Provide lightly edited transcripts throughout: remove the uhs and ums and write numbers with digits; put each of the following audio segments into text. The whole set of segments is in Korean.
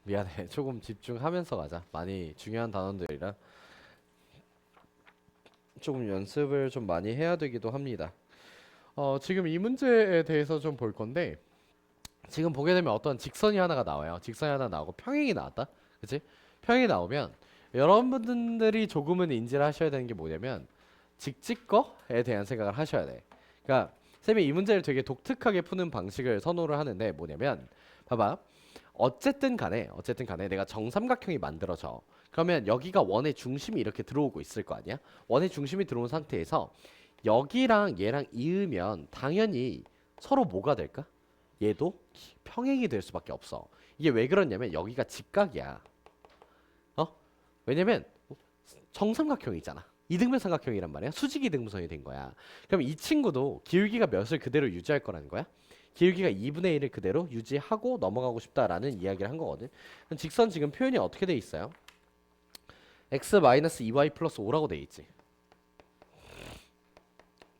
미안해. 조금 집중하면서 가자. 많이 중요한 단원들이라 조금 연습을 좀 많이 해야 되기도 합니다. 지금 이 문제에 대해서 좀 볼 건데 지금 보게 되면 어떤 직선이 하나가 나와요. 직선이 하나 나오고 평행이 나왔다. 그치? 평행이 나오면 여러분들이 조금은 인지를 하셔야 되는 게 뭐냐면 직직거에 대한 생각을 하셔야 돼. 그러니까 쌤이 이 문제를 되게 독특하게 푸는 방식을 선호를 하는데 뭐냐면 봐봐. 어쨌든 간에 내가 정삼각형이 만들어져. 그러면 여기가 원의 중심이 이렇게 들어오고 있을 거 아니야? 원의 중심이 들어온 상태에서 여기랑 얘랑 이으면 당연히 서로 뭐가 될까? 얘도 평행이 될 수밖에 없어. 이게 왜 그러냐면 여기가 직각이야. 어? 왜냐면 정삼각형이잖아. 이등변 삼각형이란 말이야. 수직 이등분선이 된 거야. 그럼 이 친구도 기울기가 몇을 그대로 유지할 거라는 거야. 기울기가 2분의 1을 그대로 유지하고 넘어가고 싶다라는 이야기를 한 거거든. 그럼 직선 지금 표현이 어떻게 돼 있어요? x-2y 플러스 5라고 돼 있지.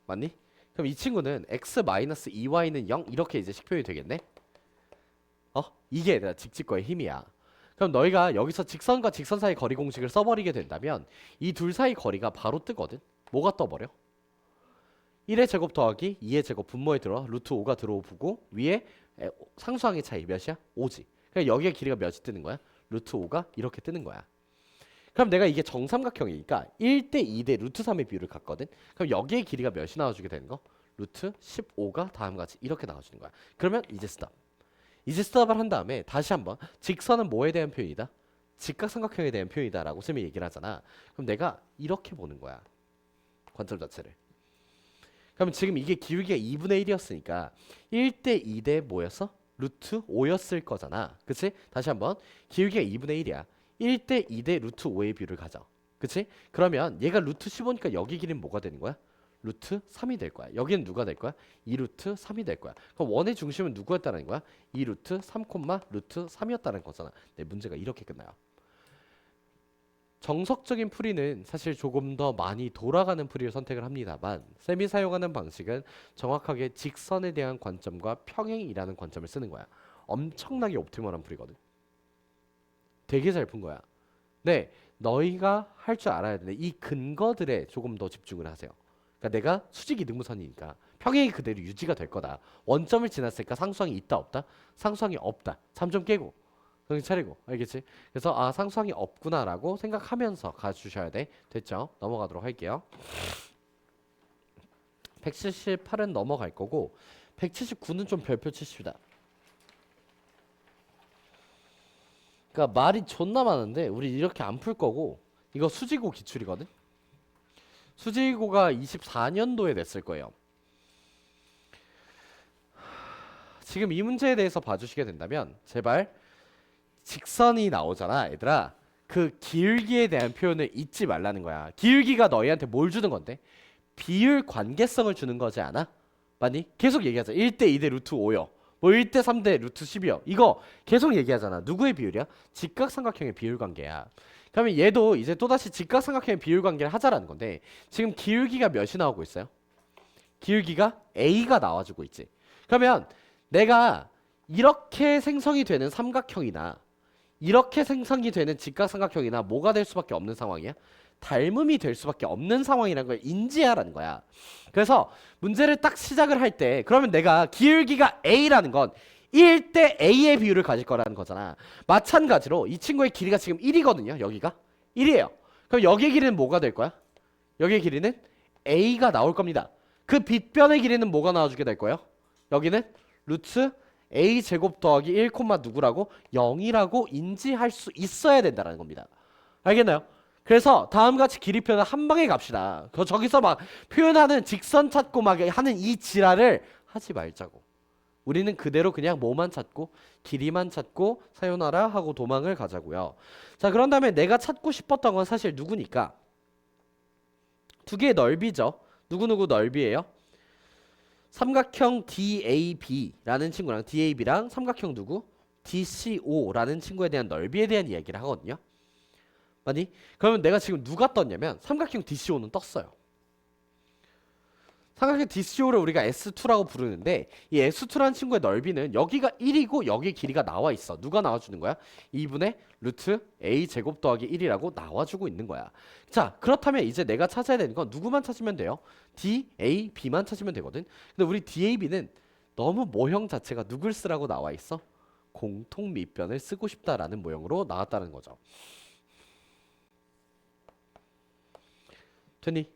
맞니? 그럼 이 친구는 x-2y는 0 이렇게 이제 식표현이 되겠네? 이게 얘들아 직직거의 힘이야. 그럼 너희가 여기서 직선과 직선 사이 거리 공식을 써버리게 된다면 이 둘 사이 거리가 바로 뜨거든? 뭐가 떠버려? 1의 제곱 더하기 2의 제곱 분모에 들어 루트 5가 들어오고 위에 상수항의 차이 몇이야? 5지. 그럼 여기에 길이가 몇이 뜨는 거야? 루트 5가 이렇게 뜨는 거야. 그럼 내가 이게 정삼각형이니까 1대 2대 루트 3의 비율을 갖거든. 그럼 여기에 길이가 몇이 나와주게 되는 거? 루트 15가 다음과 같이 이렇게 나와주는 거야. 그러면 이제 스탑. 이제 스탑을 한 다음에 다시 한번 직선은 뭐에 대한 표현이다? 직각삼각형에 대한 표현이다 라고 쌤이 얘기를 하잖아. 그럼 내가 이렇게 보는 거야. 관점 자체를. 그럼 지금 이게 기울기가 2분의 1이었으니까 1대 2대 뭐였어? 루트 5였을 거잖아. 그치? 다시 한번 기울기가 2분의 1이야. 1대 2대 루트 5의 비율을 가져. 그치? 그러면 얘가 루트 15니까 여기 길이는 뭐가 되는 거야? 루트 3이 될 거야. 여기는 누가 될 거야? 2 루트 3이 될 거야. 그럼 원의 중심은 누구였다는 거야? 2 루트 3 루트 3이었다는 거잖아. 네, 문제가 이렇게 끝나요. 정석적인 풀이는 사실 조금 더 많이 돌아가는 풀이를 선택을 합니다만 쌤이 사용하는 방식은 정확하게 직선에 대한 관점과 평행이라는 관점을 쓰는 거야. 엄청나게 옵티멀한 풀이거든. 되게 잘 푼 거야. 네, 너희가 할 줄 알아야 되는데 이 근거들에 조금 더 집중을 하세요. 그러니까 내가 수직 이등분선이니까 평행이 그대로 유지가 될 거다. 원점을 지났으니까 상수항이 있다 없다? 상수항이 없다. 3점 깨고 정신 차리고 알겠지? 그래서 아 상수항이 없구나라고 생각하면서 가주셔야 돼. 됐죠? 넘어가도록 할게요. 178은 넘어갈 거고 179는 좀 별표 치십시다. 그러니까 말이 존나 많은데 우리 이렇게 안 풀 거고 이거 수지고 기출이거든? 수지고가 24년도에 냈을 거예요. 지금 이 문제에 대해서 봐주시게 된다면 제발 직선이 나오잖아 얘들아. 그 기울기에 대한 표현을 잊지 말라는 거야. 기울기가 너희한테 뭘 주는 건데? 비율 관계성을 주는 거지 않아? 맞니? 계속 얘기하자. 1대 2대 루트 5요. 뭐 1대 3대 루트 10이요. 이거 계속 얘기하잖아. 누구의 비율이야? 직각삼각형의 비율 관계야. 그러면 얘도 이제 또다시 직각삼각형의 비율 관계를 하자라는 건데 지금 기울기가 몇이 나오고 있어요? 기울기가 A가 나와주고 있지. 그러면 내가 이렇게 생성이 되는 삼각형이나 이렇게 생성이 되는 직각삼각형이나 뭐가 될 수밖에 없는 상황이야? 닮음이 될 수밖에 없는 상황이라는 걸 인지하라는 거야. 그래서 문제를 딱 시작을 할 때 그러면 내가 기울기가 A라는 건 1대 A의 비율을 가질 거라는 거잖아. 마찬가지로 이 친구의 길이가 지금 1이거든요. 여기가 1이에요. 그럼 여기의 길이는 뭐가 될 거야? 여기의 길이는 A가 나올 겁니다. 그 빗변의 길이는 뭐가 나와주게 될 거예요? 여기는 루트 A 제곱 더하기 1, 누구라고? 0이라고 인지할 수 있어야 된다는 겁니다. 알겠나요? 그래서 다음같이 길이 표현을 한 방에 갑시다. 저기서 막 표현하는 직선 찾고 막 하는 이 지랄을 하지 말자고. 우리는 그대로 그냥 뭐만 찾고 길이만 찾고 사요나라 하고 도망을 가자고요. 자, 그런 다음에 내가 찾고 싶었던 건 사실 누구니까? 두 개의 넓이죠. 누구누구 넓이에요? 삼각형 DAB라는 친구랑 DAB랑 삼각형 누구? DCO라는 친구에 대한 넓이에 대한 이야기를 하거든요. 맞니? 그러면 내가 지금 누가 떴냐면 삼각형 DCO는 떴어요. 삼각형 DCO를 우리가 S2라고 부르는데 이 S2라는 친구의 넓이는 여기가 1이고 여기 길이가 나와 있어. 누가 나와주는 거야? 2분의 루트 A 제곱 더하기 1이라고 나와주고 있는 거야. 자, 그렇다면 이제 내가 찾아야 되는 건 누구만 찾으면 돼요? DAB만 찾으면 되거든. 근데 우리 DAB는 너무 모형 자체가 누굴 쓰라고 나와 있어? 공통 밑변을 쓰고 싶다라는 모형으로 나왔다는 거죠. 됐니?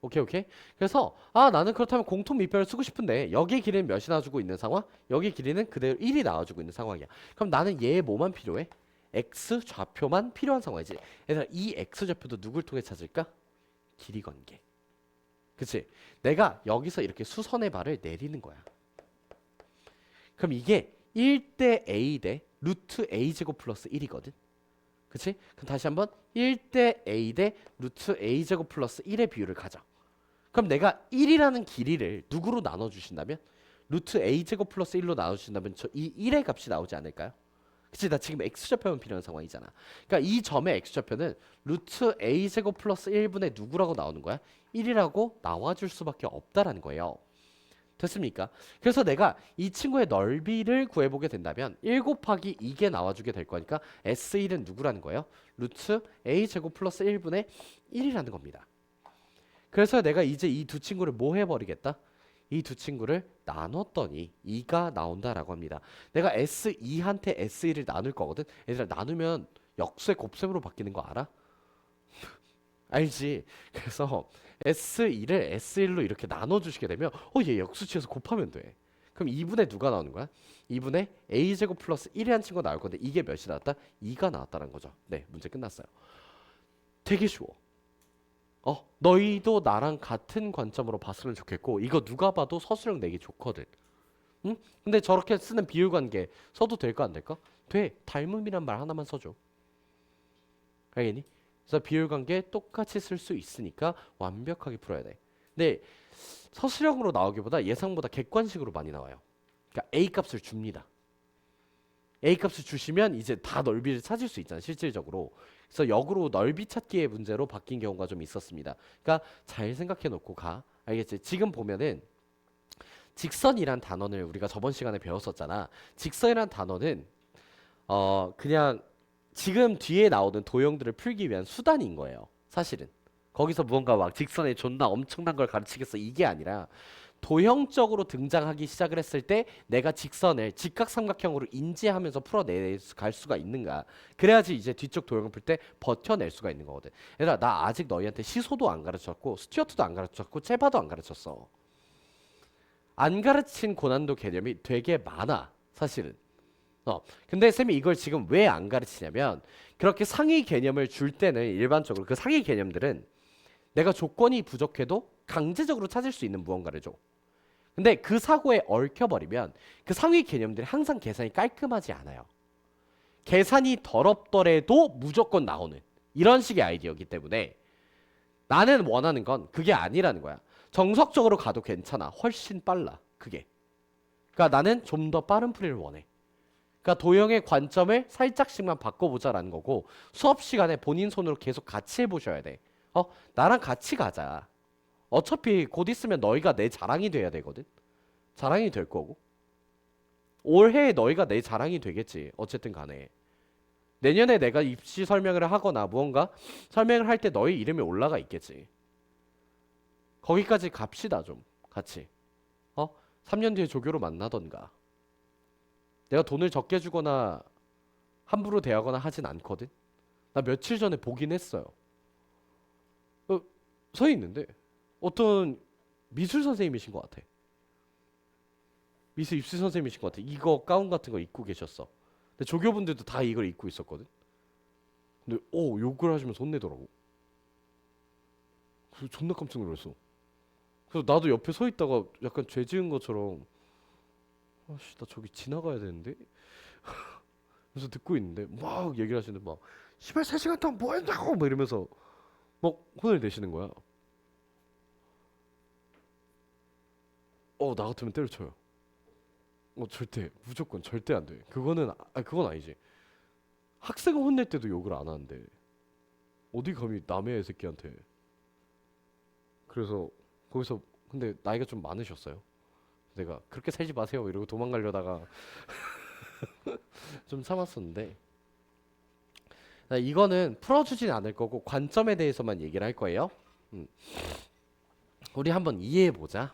오케이 오케이. 그래서 나는 그렇다면 공통 밑변을 쓰고 싶은데 여기 길이는 몇이 나와주고 있는 상황? 여기 길이는 그대로 1이 나와주고 있는 상황이야. 그럼 나는 얘의 뭐만 필요해? x 좌표만 필요한 상황이지. 얘들아, 이 x 좌표도 누굴 통해 찾을까? 길이 관계. 그치? 내가 여기서 이렇게 수선의 발을 내리는 거야. 그럼 이게 1대 a 대 루트 a 제곱 플러스 1이거든. 그치? 그럼 다시 한번 1대 a 대 루트 a 제곱 플러스 1의 비율을 가져. 그럼 내가 1이라는 길이를 누구로 나눠주신다면? 루트 a 제곱 플러스 1로 나눠주신다면 저 이 1의 값이 나오지 않을까요? 그치? 나 지금 x좌표만 필요한 상황이잖아. 그러니까 이 점의 x좌표는 루트 a 제곱 플러스 1분의 누구라고 나오는 거야? 1이라고 나와줄 수밖에 없다라는 거예요. 됐습니까? 그래서 내가 이 친구의 넓이를 구해보게 된다면 1 곱하기 2개 나와주게 될 거니까 S1은 누구라는 거예요? 루트 a 제곱 플러스 1분의 1이라는 겁니다. 그래서 내가 이제 이 두 친구를 뭐 해버리겠다? 이 두 친구를 나눴더니 2가 나온다라고 합니다. 내가 S2한테 S1을 나눌 거거든. 얘들아, 나누면 역수의 곱셈으로 바뀌는 거 알아? 알지? 그래서 S2를 S1로 이렇게 나눠주시게 되면 얘 역수치에서 곱하면 돼. 그럼 2분의 누가 나오는 거야? 2분의 a제곱 플러스 1이라는 친구가 나올 건데 이게 몇이 나왔다? 2가 나왔다는 거죠. 네, 문제 끝났어요. 되게 쉬워. 너희도 나랑 같은 관점으로 봤으면 좋겠고 이거 누가 봐도 서술형 내기 좋거든. 응? 근데 저렇게 쓰는 비율 관계 써도 될까 안 될까? 돼. 닮음이란 말 하나만 써줘. 알겠니? 그래서 비율 관계 똑같이 쓸 수 있으니까 완벽하게 풀어야 돼. 근데 서술형으로 나오기보다 예상보다 객관식으로 많이 나와요. 그러니까 A 값을 줍니다. A 값을 주시면 이제 다 넓이를 찾을 수 있잖아, 실질적으로. 그래서 역으로 넓이 찾기의 문제로 바뀐 경우가 좀 있었습니다. 그러니까 잘 생각해 놓고 가. 알겠지? 지금 보면은 직선이란 단어를 우리가 저번 시간에 배웠었잖아. 직선이란 단어는 그냥 지금 뒤에 나오는 도형들을 풀기 위한 수단인 거예요. 사실은. 거기서 무언가 막 직선에 존나 엄청난 걸 가르치겠어 이게 아니라 도형적으로 등장하기 시작을 했을 때 내가 직선을 직각삼각형으로 인지하면서 풀어내갈 수가 있는가. 그래야지 이제 뒤쪽 도형을 풀 때 버텨낼 수가 있는 거거든. 얘들아, 나 아직 너희한테 시소도 안 가르쳤고 스튜어트도 안 가르쳤고 체바도 안 가르쳤어. 안 가르친 고난도 개념이 되게 많아 사실은. 근데 쌤이 이걸 지금 왜 안 가르치냐면 그렇게 상위 개념을 줄 때는 일반적으로 그 상위 개념들은 내가 조건이 부족해도 강제적으로 찾을 수 있는 무언가를 줘. 근데 그 사고에 얽혀버리면 그 상위 개념들이 항상 계산이 깔끔하지 않아요. 계산이 더럽더라도 무조건 나오는 이런 식의 아이디어이기 때문에 나는 원하는 건 그게 아니라는 거야. 정석적으로 가도 괜찮아. 훨씬 빨라. 그게. 그러니까 나는 좀 더 빠른 풀이를 원해. 그러니까 도형의 관점을 살짝씩만 바꿔보자라는 거고 수업 시간에 본인 손으로 계속 같이 해보셔야 돼. 나랑 같이 가자. 어차피 곧 있으면 너희가 내 자랑이 돼야 되거든. 자랑이 될 거고. 올해 너희가 내 자랑이 되겠지. 어쨌든 간에. 내년에 내가 입시 설명을 하거나 무언가 설명을 할 때 너희 이름이 올라가 있겠지. 거기까지 갑시다 좀. 같이. 3년 뒤에 조교로 만나던가. 내가 돈을 적게 주거나 함부로 대하거나 하진 않거든. 나 며칠 전에 보긴 했어요. 서 있는데 어떤 미술 선생님이신 것 같아. 미술 입시 선생님이신 것 같아. 이거 가운 같은 거 입고 계셨어. 근데 조교분들도 다 이걸 입고 있었거든. 근데 욕을 하시면서 혼내더라고. 그래서 존나 깜짝 놀랐어. 그래서 나도 옆에 서 있다가 약간 죄 지은 것처럼 아씨 나 저기 지나가야 되는데 그래서 듣고 있는데 막 얘기를 하시는데 막 씨발 3시간 동안 뭐 했냐고 막 이러면서 막 혼을 내시는 거야. 나 같으면 때려쳐요. 절대 무조건 절대 안 돼. 그건 아니지. 학생을 혼낼 때도 욕을 안 하는데 어디 감히 남의 새끼한테. 그래서 거기서 근데 나이가 좀 많으셨어요. 내가 그렇게 살지 마세요 이러고 도망가려다가 좀 참았었는데 이거는 풀어주진 않을 거고 관점에 대해서만 얘기를 할 거예요. 음. 우리 한번 이해해 보자.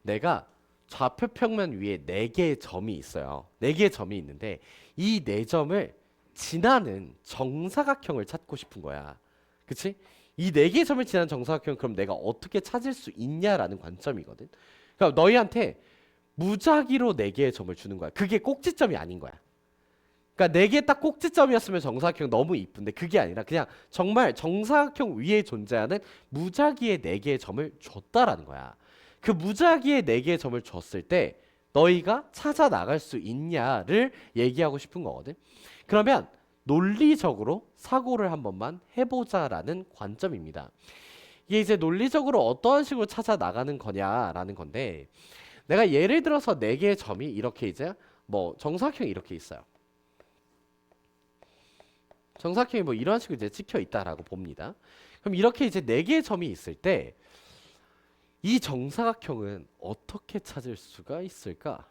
내가 좌표 평면 위에 4개의 점이 있어요. 4개의 점이 있는데 이 4점을 지나는 정사각형을 찾고 싶은 거야. 그치? 이 4개의 점을 지나는 정사각형 그럼 내가 어떻게 찾을 수 있냐라는 관점이거든. 그러니까 너희한테 무작위로 4개의 점을 주는 거야. 그게 꼭지점이 아닌 거야. 그러니까 4개 딱 꼭지점이었으면 정사각형 너무 이쁜데 그게 아니라 그냥 정말 정사각형 위에 존재하는 무작위의 4개의 점을 줬다라는 거야. 그 무작위의 4개의 점을 줬을 때 너희가 찾아 나갈 수 있냐를 얘기하고 싶은 거거든. 그러면 논리적으로 사고를 한 번만 해보자라는 관점입니다. 이게 이제 논리적으로 어떠한 식으로 찾아 나가는 거냐라는 건데 내가 예를 들어서 4개의 점이 이렇게 이제 뭐 정사각형이 이렇게 있어요. 정사각형이 뭐 이런 식으로 이제 찍혀 있다라고 봅니다. 그럼 이렇게 이제 4개의 점이 있을 때 이 정사각형은 어떻게 찾을 수가 있을까?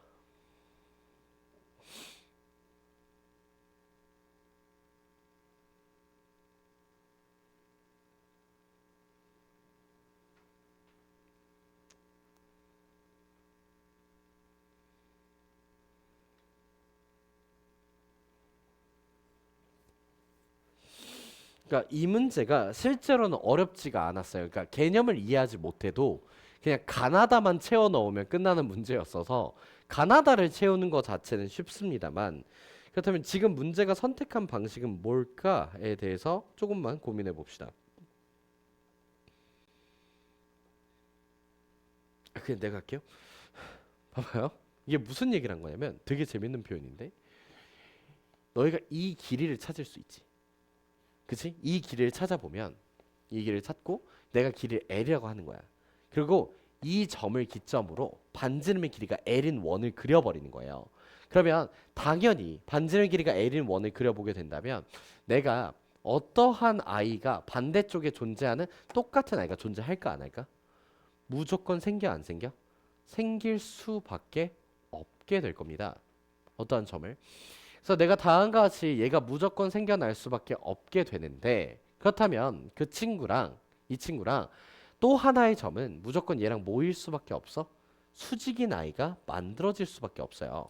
그러니까 이 문제가 실제로는 어렵지가 않았어요. 그러니까 개념을 이해하지 못해도 그냥 가나다만 채워 넣으면 끝나는 문제였어서 가나다를 채우는 것 자체는 쉽습니다만 그렇다면 지금 문제가 선택한 방식은 뭘까에 대해서 조금만 고민해 봅시다. 그냥 내가 할게요. 봐봐요. 이게 무슨 얘기를 한 거냐면 되게 재밌는 표현인데 너희가 이 길이를 찾을 수 있지. 그치? 이 길이를 찾아보면 이 길을 찾고 내가 길을 L이라고 하는 거야. 그리고 이 점을 기점으로 반지름의 길이가 L인 원을 그려버리는 거예요. 그러면 당연히 반지름의 길이가 L인 원을 그려보게 된다면 내가 어떠한 아이가 반대쪽에 존재하는 똑같은 아이가 존재할까 안 할까? 무조건 생겨 안 생겨? 생길 수밖에 없게 될 겁니다. 어떠한 점을. 그래서 내가 다음과 같이 얘가 무조건 생겨날 수밖에 없게 되는데 그렇다면 그 친구랑 이 친구랑 또 하나의 점은 무조건 얘랑 모일 수밖에 없어. 수직인 아이가 만들어질 수밖에 없어요.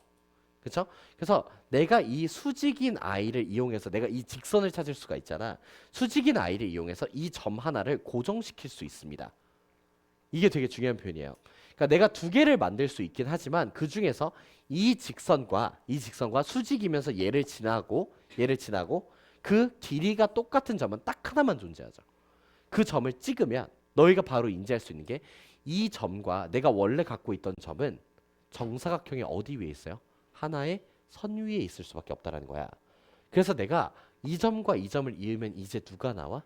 그쵸? 그래서 내가 이 수직인 아이를 이용해서 내가 이 직선을 찾을 수가 있잖아. 수직인 아이를 이용해서 이 점 하나를 고정시킬 수 있습니다. 이게 되게 중요한 표현이에요. 그러니까 내가 2개를 만들 수 있긴 하지만 그 중에서 이 직선과 수직이면서 얘를 지나고 그 길이가 똑같은 점은 딱 하나만 존재하죠. 그 점을 찍으면 너희가 바로 인지할 수 있는 게 이 점과 내가 원래 갖고 있던 점은 정사각형의 어디 위에 있어요? 하나의 선 위에 있을 수밖에 없다라는 거야. 그래서 내가 이 점과 이 점을 이으면 이제 누가 나와?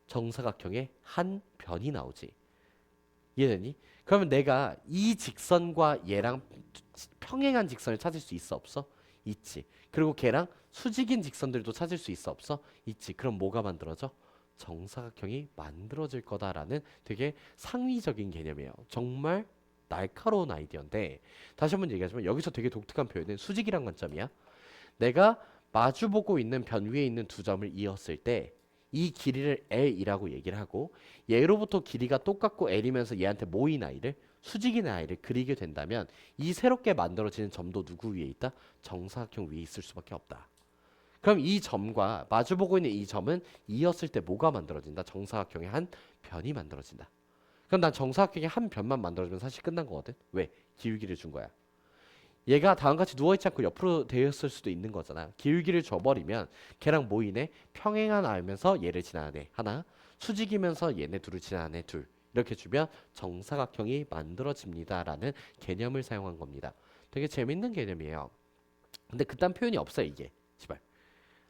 정사각형의 한 변이 나오지. 이해되니? 그러면 내가 이 직선과 얘랑 평행한 직선을 찾을 수 있어 없어? 있지. 그리고 걔랑 수직인 직선들도 찾을 수 있어 없어? 있지. 그럼 뭐가 만들어져? 정사각형이 만들어질 거다라는 되게 상위적인 개념이에요. 정말 날카로운 아이디어인데 다시 한번 얘기하지만 여기서 되게 독특한 표현은 수직이란 관점이야. 내가 마주보고 있는 변 위에 있는 2점을 이었을 때 이 길이를 L이라고 얘기를 하고 얘로부터 길이가 똑같고 L이면서 얘한테 모인 아이를 수직인 아이를 그리게 된다면 이 새롭게 만들어지는 점도 누구 위에 있다? 정사각형 위에 있을 수밖에 없다. 그럼 이 점과 마주보고 있는 이 점은 이었을 때 뭐가 만들어진다? 정사각형의 한 변이 만들어진다. 그럼 난 정사각형의 한 변만 만들어주면 사실 끝난 거거든. 왜? 기울기를 준 거야. 얘가 다음같이 누워있지 않고 옆으로 되었을 수도 있는 거잖아. 기울기를 줘버리면 걔랑 모이네 평행한 알면서 얘를 지나는 애 하나, 수직이면서 얘네 둘을 지나는 애 둘, 이렇게 주면 정사각형이 만들어집니다라는 개념을 사용한 겁니다. 되게 재밌는 개념이에요. 근데 그딴 표현이 없어요. 이게 제발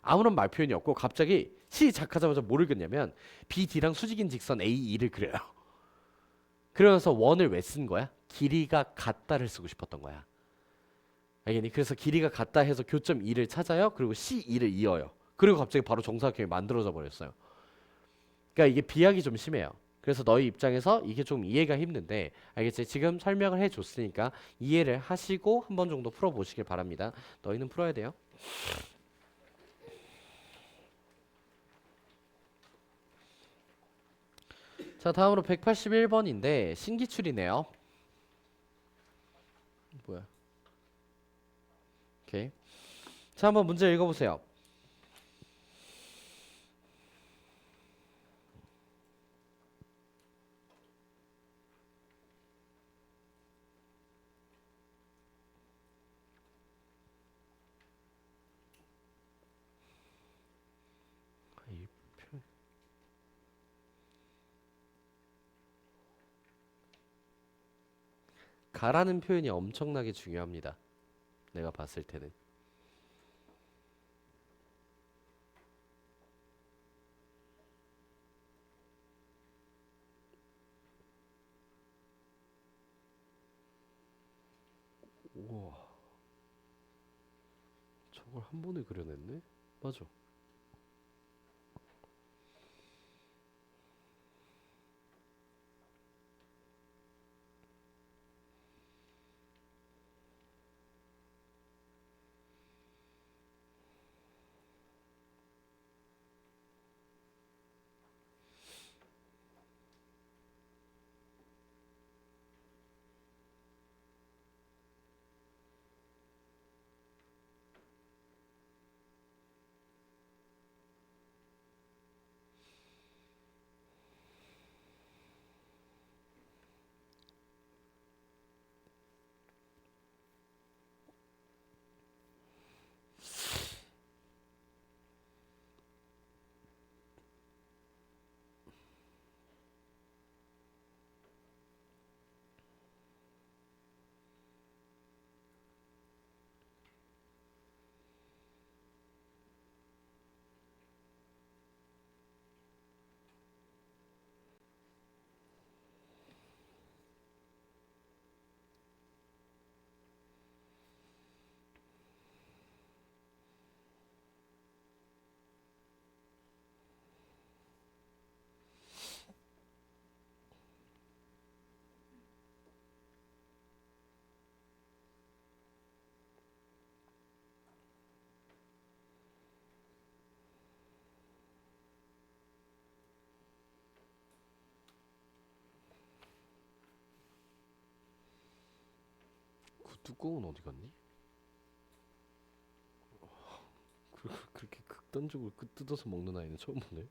아무런 말 표현이 없고 갑자기 시작하자마자 뭐를 그렸냐면 BD랑 수직인 직선 AE를 그려요. 그러면서 원을 왜 쓴 거야? 길이가 같다를 쓰고 싶었던 거야. 알겠니? 그래서 길이가 같다 해서 교점 2를 찾아요. 그리고 C2를 이어요. 그리고 갑자기 바로 정사각형이 만들어져 버렸어요. 그러니까 이게 비약이 좀 심해요. 그래서 너희 입장에서 이게 좀 이해가 힘든데 알겠지? 지금 설명을 해줬으니까 이해를 하시고 한 번 정도 풀어보시길 바랍니다. 너희는 풀어야 돼요. 자, 다음으로 181번인데 신기출이네요. 뭐야? 오케이. 자, 한번 문제 읽어보세요. 이 표- 가라는 표현이 엄청나게 중요합니다. 내가 봤을 때는. 우와, 저걸 한 번에 그려냈네? 맞아. 그 뚜껑은 어디 갔니? 그렇게 극단적으로 뜯어서 먹는 아이는 처음 보네.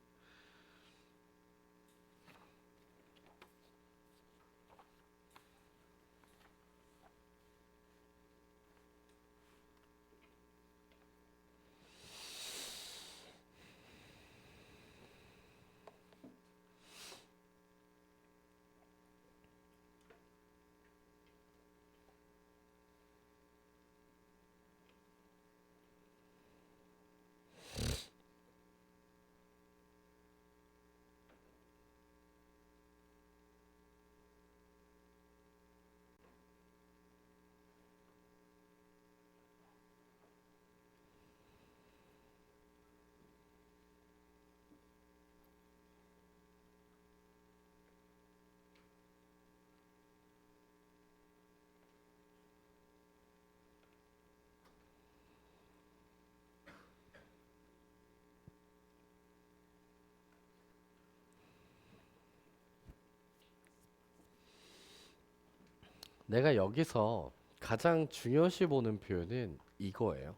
내가 여기서 가장 중요시 보는 표현은 이거예요.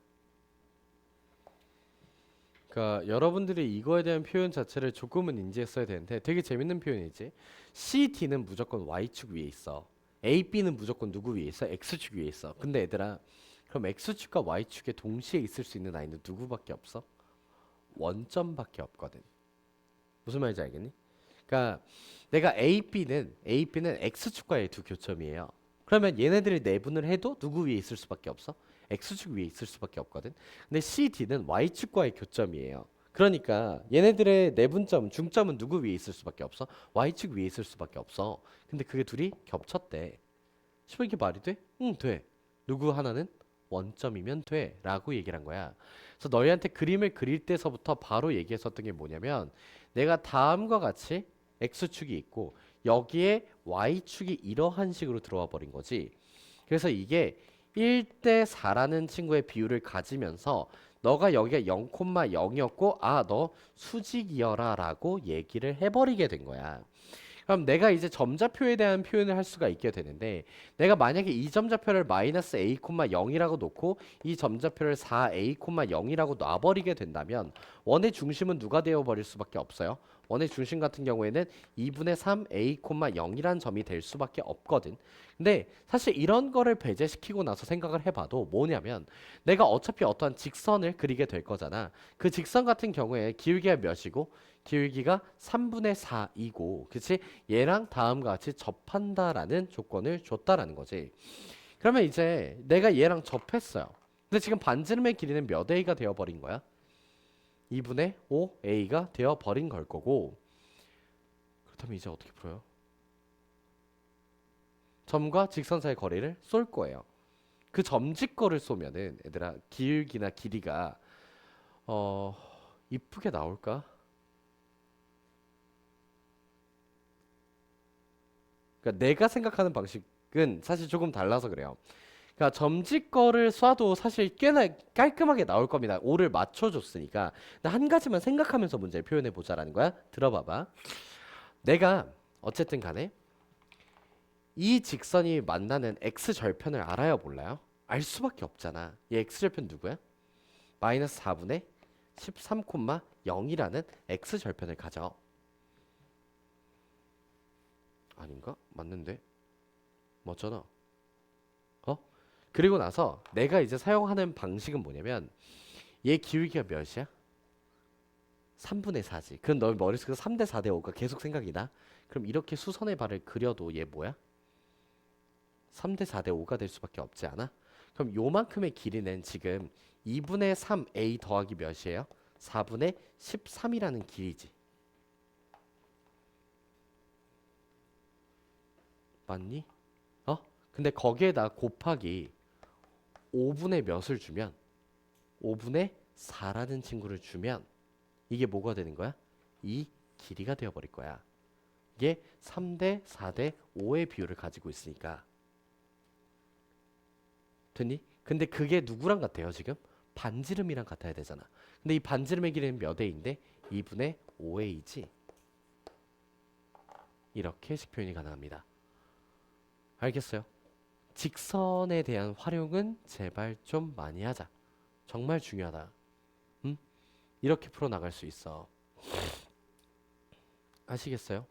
그러니까 여러분들이 이거에 대한 표현 자체를 조금은 인지했어야 되는데 되게 재밌는 표현이지. CD는 무조건 Y축 위에 있어. AB는 무조건 누구 위에 있어? X축 위에 있어. 근데 얘들아, 그럼 X축과 Y축에 동시에 있을 수 있는 아이는 누구밖에 없어? 원점밖에 없거든. 무슨 말인지 알겠니? 그러니까 내가 AB는 X축과의 두 교점이에요. 그러면 얘네들이 내분을 해도 누구 위에 있을 수밖에 없어? X축 위에 있을 수밖에 없거든. 근데 CD는 Y축과의 교점이에요. 그러니까 얘네들의 내분점, 중점은 누구 위에 있을 수밖에 없어? Y축 위에 있을 수밖에 없어. 근데 그게 둘이 겹쳤대. 시발 이게 말이 돼? 응, 돼. 누구 하나는 원점이면 돼 라고 얘기를 한 거야. 그래서 너희한테 그림을 그릴 때서부터 바로 얘기했었던 게 뭐냐면 내가 다음과 같이 x축이 있고 여기에 y축이 이러한 식으로 들어와 버린 거지. 그래서 이게 1대 4라는 친구의 비율을 가지면서 너가 여기가 0,0이었고 아, 너 수직이여라 라고 얘기를 해버리게 된 거야. 그럼 내가 이제 점좌표에 대한 표현을 할 수가 있게 되는데 내가 만약에 이 점좌표를 마이너스 a, 0이라고 놓고 이 점좌표를 4a, 0이라고 놔버리게 된다면 원의 중심은 누가 되어버릴 수밖에 없어요. 원의 중심 같은 경우에는 2분의 3a, 0이란 점이 될 수밖에 없거든. 근데 사실 이런 거를 배제시키고 나서 생각을 해봐도 뭐냐면 내가 어차피 어떠한 직선을 그리게 될 거잖아. 그 직선 같은 경우에 기울기가 몇이고 기울기가 3분의 4이고 그치? 얘랑 다음과 같이 접한다라는 조건을 줬다라는 거지. 그러면 이제 내가 얘랑 접했어요. 근데 지금 반지름의 길이는 몇 a가 되어버린 거야? 2분의 5a가 되어버린 걸 거고 그렇다면 이제 어떻게 풀어요? 점과 직선 사이의 거리를 쏠 거예요. 그 점직거를 쏘면은 얘들아 기울기나 길이가 이쁘게 나올까? 그러니까 내가 생각하는 방식은 사실 조금 달라서 그래요. 그러니까 점직거를 쏴도 사실 꽤나 깔끔하게 나올 겁니다. 5를 맞춰줬으니까. 근데 한 가지만 생각하면서 문제를 표현해 보자라는 거야. 들어봐봐. 내가 어쨌든 간에 이 직선이 만나는 x절편을 알아요 몰라요? 알 수밖에 없잖아. 이 x절편 누구야? 마이너스 4분의 13,0이라는 x절편을 가져. 아닌가? 맞는데? 맞잖아. 어? 그리고 나서 내가 이제 사용하는 방식은 뭐냐면 얘 기울기가 몇이야? 3분의 4지. 그럼 너 머릿속에 3대 4대 5가 계속 생각이 나? 그럼 이렇게 수선의 발을 그려도 얘 뭐야? 3대 4대 5가 될 수밖에 없지 않아? 그럼 요만큼의 길이는 지금 2분의 3a 더하기 몇이에요? 4분의 13이라는 길이지. 맞니? 어? 근데 거기에다 곱하기 5분의 몇을 주면 5분의 4라는 친구를 주면 이게 뭐가 되는 거야? 이 길이가 되어버릴 거야. 이게 3대 4대 5의 비율을 가지고 있으니까. 됐니? 근데 그게 누구랑 같아요 지금? 반지름이랑 같아야 되잖아. 근데 이 반지름의 길이는 몇 A인데? 2분의 5A지. 이렇게 식 표현이 가능합니다. 알겠어요? 직선에 대한 활용은 제발 좀 많이 하자. 정말 중요하다. 응? 이렇게 풀어나갈 수 있어. 아시겠어요?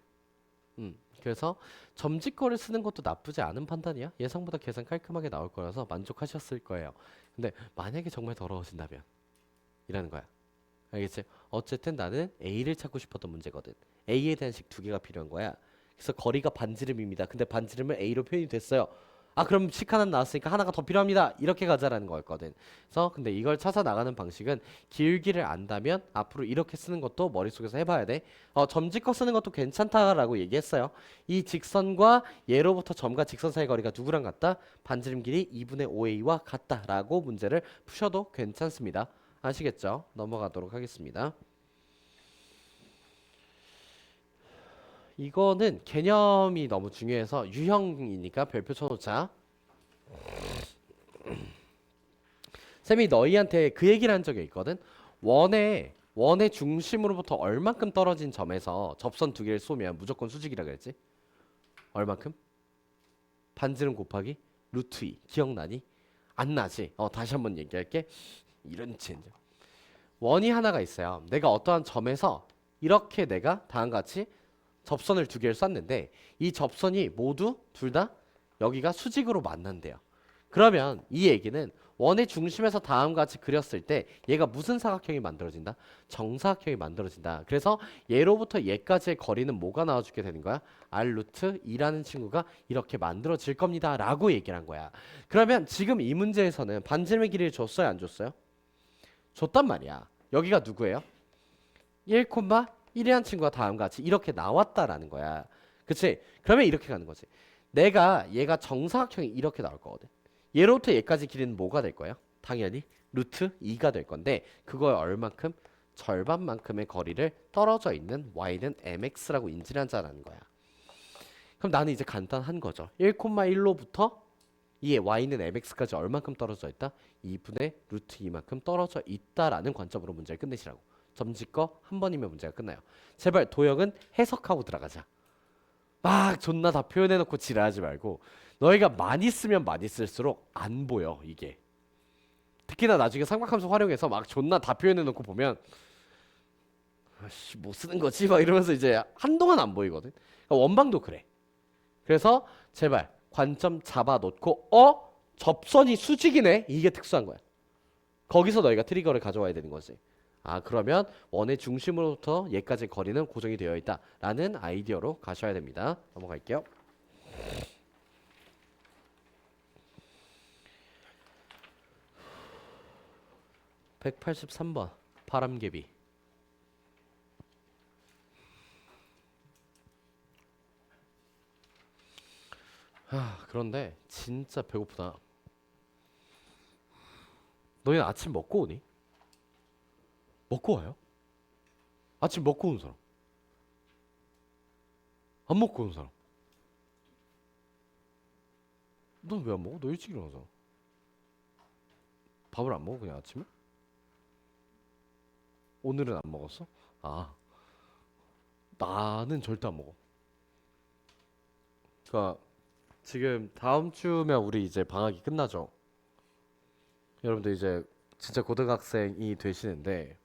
그래서 점직거를 쓰는 것도 나쁘지 않은 판단이야. 예상보다 계산 깔끔하게 나올 거라서 만족하셨을 거예요. 근데 만약에 정말 더러워진다면 이라는 거야. 알겠지? 어쨌든 나는 A를 찾고 싶었던 문제거든. A에 대한 식 두 개가 필요한 거야. 그래서 거리가 반지름입니다. 근데 반지름은 A로 표현이 됐어요. 아 그럼 식 하나 나왔으니까 하나가 더 필요합니다. 이렇게 가자라는 거였거든. 그래서 근데 이걸 찾아 나가는 방식은 기울기를 안다면 앞으로 이렇게 쓰는 것도 머릿속에서 해봐야 돼. 점직거 쓰는 것도 괜찮다라고 얘기했어요. 이 직선과 예로부터 점과 직선 사이 거리가 누구랑 같다? 반지름 길이 2분의 5a와 같다라고 문제를 푸셔도 괜찮습니다. 아시겠죠? 넘어가도록 하겠습니다. 이거는 개념이 너무 중요해서 유형이니까 별표 쳐놓자. 쌤이 너희한테 그 얘기를 한 적이 있거든. 원의 중심으로부터 얼만큼 떨어진 점에서 접선 두 개를 쏘면 무조건 수직이라 그랬지? 얼만큼? 반지름 곱하기 루트 2. 기억나니? 안 나지? 다시 한번 얘기할게. 이런 젠장. 원이 하나가 있어요. 내가 어떠한 점에서 이렇게 내가 다음과 같이 접선을 두 개를 쐈는데 이 접선이 모두 둘 다 여기가 수직으로 만난대요. 그러면 이 얘기는 원의 중심에서 다음과 같이 그렸을 때 얘가 무슨 사각형이 만들어진다? 정사각형이 만들어진다. 그래서 얘로부터 얘까지의 거리는 뭐가 나와주게 되는 거야? R 루트 2라는 친구가 이렇게 만들어질 겁니다. 라고 얘기를 한 거야. 그러면 지금 이 문제에서는 반지름의 길이를 줬어요? 안 줬어요? 줬단 말이야. 여기가 누구예요? 1,1이라는 친구가 다음과 같이 이렇게 나왔다라는 거야. 그치? 그러면 이렇게 가는 거지. 얘가 정사각형이 이렇게 나올 거거든. 얘로부터 얘까지 길이는 뭐가 될 거예요? 당연히 루트 2가 될 건데 그거에 얼만큼? 절반만큼의 거리를 떨어져 있는 y는 mx라고 인지를 한다는 거야. 그럼 나는 이제 간단한 거죠. 1,1로부터 이에 y는 mx까지 얼만큼 떨어져 있다? 2분의 루트 2만큼 떨어져 있다라는 관점으로 문제를 끝내시라고. 점짓거 한 번이면 문제가 끝나요. 제발 도형은 해석하고 들어가자. 막 존나 다 표현해놓고 지랄하지 말고 너희가 많이 쓰면 많이 쓸수록 안 보여 이게. 특히나 나중에 삼각함수 활용해서 막 존나 다 표현해놓고 보면 아씨 뭐 쓰는 거지? 막 이러면서 이제 한동안 안 보이거든. 그러니까 원방도 그래. 그래서 제발 관점 잡아놓고 접선이 수직이네? 이게 특수한 거야. 거기서 너희가 트리거를 가져와야 되는 거지. 아 그러면 원의 중심으로부터 얘까지 거리는 고정이 되어 있다 라는 아이디어로 가셔야 됩니다. 넘어갈게요. 183번 바람개비. 그런데 진짜 배고프다. 너희는 아침 먹고 오니? 먹고 와요? 아침 먹고 온 사람? 안 먹고 온 사람? 넌 왜 안 먹어? 너 일찍 일어나잖아. 밥을 안 먹어 그냥 아침에? 오늘은 안 먹었어? 아 나는 절대 안 먹어. 그러니까 지금 다음 주면 우리 이제 방학이 끝나죠. 여러분들 이제 진짜 고등학생이 되시는데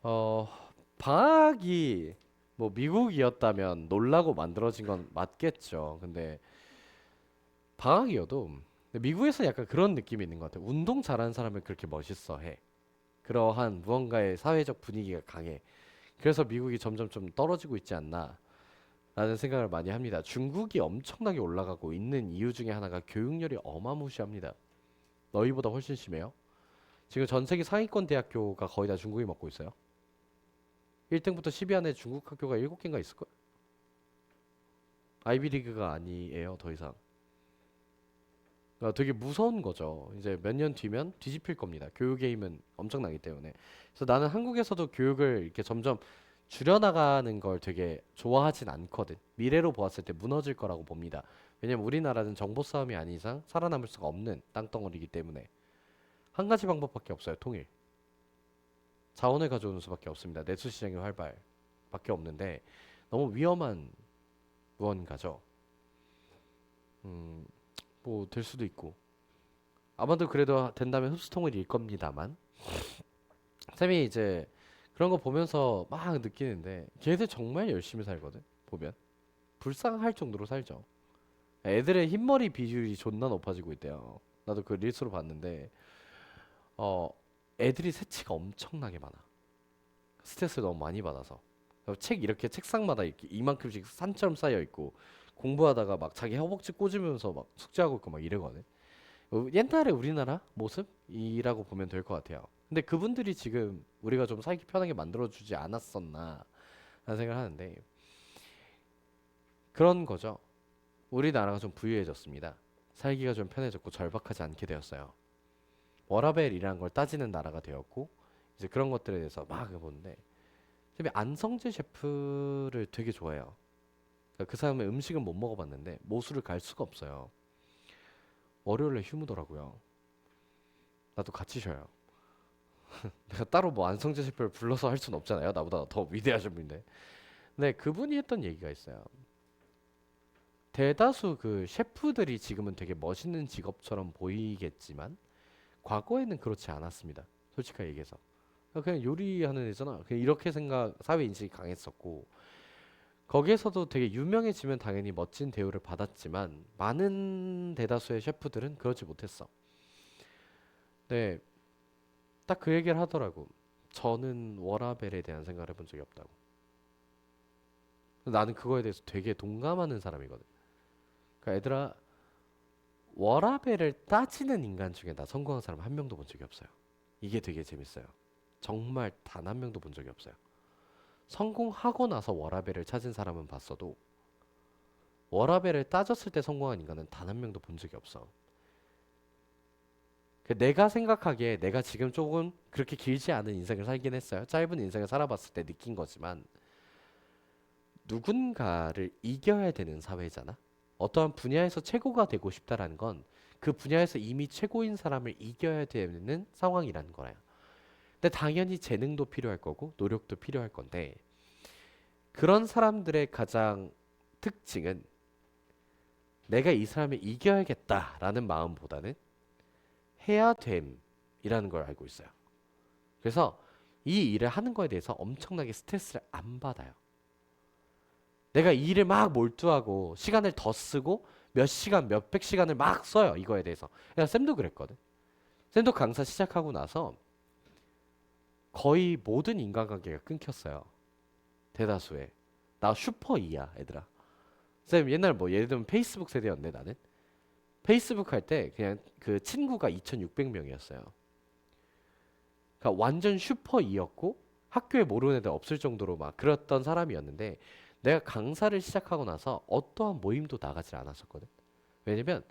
어 방학이 뭐 미국이었다면 놀라고 만들어진 건 맞겠죠. 근데 방학이어도 미국에서 약간 그런 느낌이 있는 것 같아요. 운동 잘하는 사람을 그렇게 멋있어해. 그러한 무언가의 사회적 분위기가 강해. 그래서 미국이 점점 좀 떨어지고 있지 않나 라는 생각을 많이 합니다. 중국이 엄청나게 올라가고 있는 이유 중에 하나가 교육열이 어마무시합니다. 너희보다 훨씬 심해요. 지금 전 세계 상위권 대학교가 거의 다 중국이 먹고 있어요. 1등부터 10위 안에 중국 학교가 7개인가 있을걸? 아이비리그가 아니에요 더 이상. 되게 무서운 거죠. 이제 몇 년 뒤면 뒤집힐 겁니다. 교육의 힘은 엄청나기 때문에. 그래서 나는 한국에서도 교육을 이렇게 점점 줄여나가는 걸 되게 좋아하진 않거든. 미래로 보았을 때 무너질 거라고 봅니다. 왜냐면 우리나라는 정보 싸움이 아닌 이상 살아남을 수가 없는 땅덩어리이기 때문에 한 가지 방법밖에 없어요. 통일. 자원을 가져오는 수밖에 없습니다. 내수 시장의 활발밖에 없는데 너무 위험한 무언가죠. 뭐 될 수도 있고 아마도 그래도 된다면 흡수통을 일 겁니다만 쌤이 이제 그런 거 보면서 막 느끼는데 걔들 정말 열심히 살거든 보면 불쌍할 정도로 살죠. 애들의 흰머리 비율이 존나 높아지고 있대요. 나도 그 릴스로 봤는데 어 애들이 새치가 엄청나게 많아. 스트레스를 너무 많이 받아서 책 이렇게 책상마다 이렇게 이만큼씩 산처럼 쌓여 있고 공부하다가 막 자기 허벅지 꽂으면서 막 숙제하고 있고 막 이러거든. 옛날에 우리나라 모습이라고 보면 될 것 같아요. 근데 그분들이 지금 우리가 좀 살기 편하게 만들어주지 않았었나 라는 생각을 하는데 그런 거죠. 우리나라가 좀 부유해졌습니다. 살기가 좀 편해졌고 절박하지 않게 되었어요. 워라밸이라는 걸 따지는 나라가 되었고 이제 그런 것들에 대해서 막 보는데 특히 안성재 셰프를 되게 좋아해요. 그러니까 그 사람의 음식은 못 먹어봤는데 모수를 갈 수가 없어요. 월요일에 휴무더라고요. 나도 같이 쉬어요. 내가 따로 뭐 안성재 셰프를 불러서 할 수는 없잖아요. 나보다 더 위대하신 분인데. 근데 그분이 했던 얘기가 있어요. 대다수 그 셰프들이 지금은 되게 멋있는 직업처럼 보이겠지만 과거에는 그렇지 않았습니다. 솔직하게 얘기해서. 그냥 요리하는 애잖아. 그냥 이렇게 사회 인식이 강했었고 거기에서도 되게 유명해지면 당연히 멋진 대우를 받았지만 많은 대다수의 셰프들은 그러지 못했어. 네, 딱 그 얘기를 하더라고. 저는 워라밸에 대한 생각을 해본 적이 없다고. 나는 그거에 대해서 되게 동감하는 사람이거든. 그러니까 얘들아, 워라밸을 따지는 인간 중에 나 성공한 사람 한 명도 본 적이 없어요. 이게 되게 재밌어요. 정말 단 한 명도 본 적이 없어요. 성공하고 나서 워라밸을 찾은 사람은 봤어도 워라밸을 따졌을 때 성공한 인간은 단 한 명도 본 적이 없어. 내가 생각하기에 내가 지금 조금 그렇게 길지 않은 인생을 살긴 했어요. 짧은 인생을 살아봤을 때 느낀 거지만 누군가를 이겨야 되는 사회잖아. 어떠한 분야에서 최고가 되고 싶다라는 건 그 분야에서 이미 최고인 사람을 이겨야 되는 상황이라는 거예요. 근데 당연히 재능도 필요할 거고 노력도 필요할 건데 그런 사람들의 가장 특징은 내가 이 사람을 이겨야겠다라는 마음보다는 해야 됨이라는 걸 알고 있어요. 그래서 이 일을 하는 거에 대해서 엄청나게 스트레스를 안 받아요. 내가 이 일을 막 몰두하고 시간을 더 쓰고 몇 시간, 몇백 시간을 막 써요. 이거에 대해서. 그냥 쌤도 그랬거든. 쌤도 강사 시작하고 나서 거의 모든 인간관계가 끊겼어요. 대다수의. 나 슈퍼 이야, 얘들아. 쌤 옛날 뭐 예를 들면 페이스북 세대였네, 나는. 페이스북 할 때 그냥 그 친구가 2,600명이었어요. 그러니까 완전 슈퍼 이였고 학교에 모르는 애들 없을 정도로 막 그랬던 사람이었는데 내가 강사를 시작하고 나서 어떠한 모임도 나가질 않았었거든. 왜냐면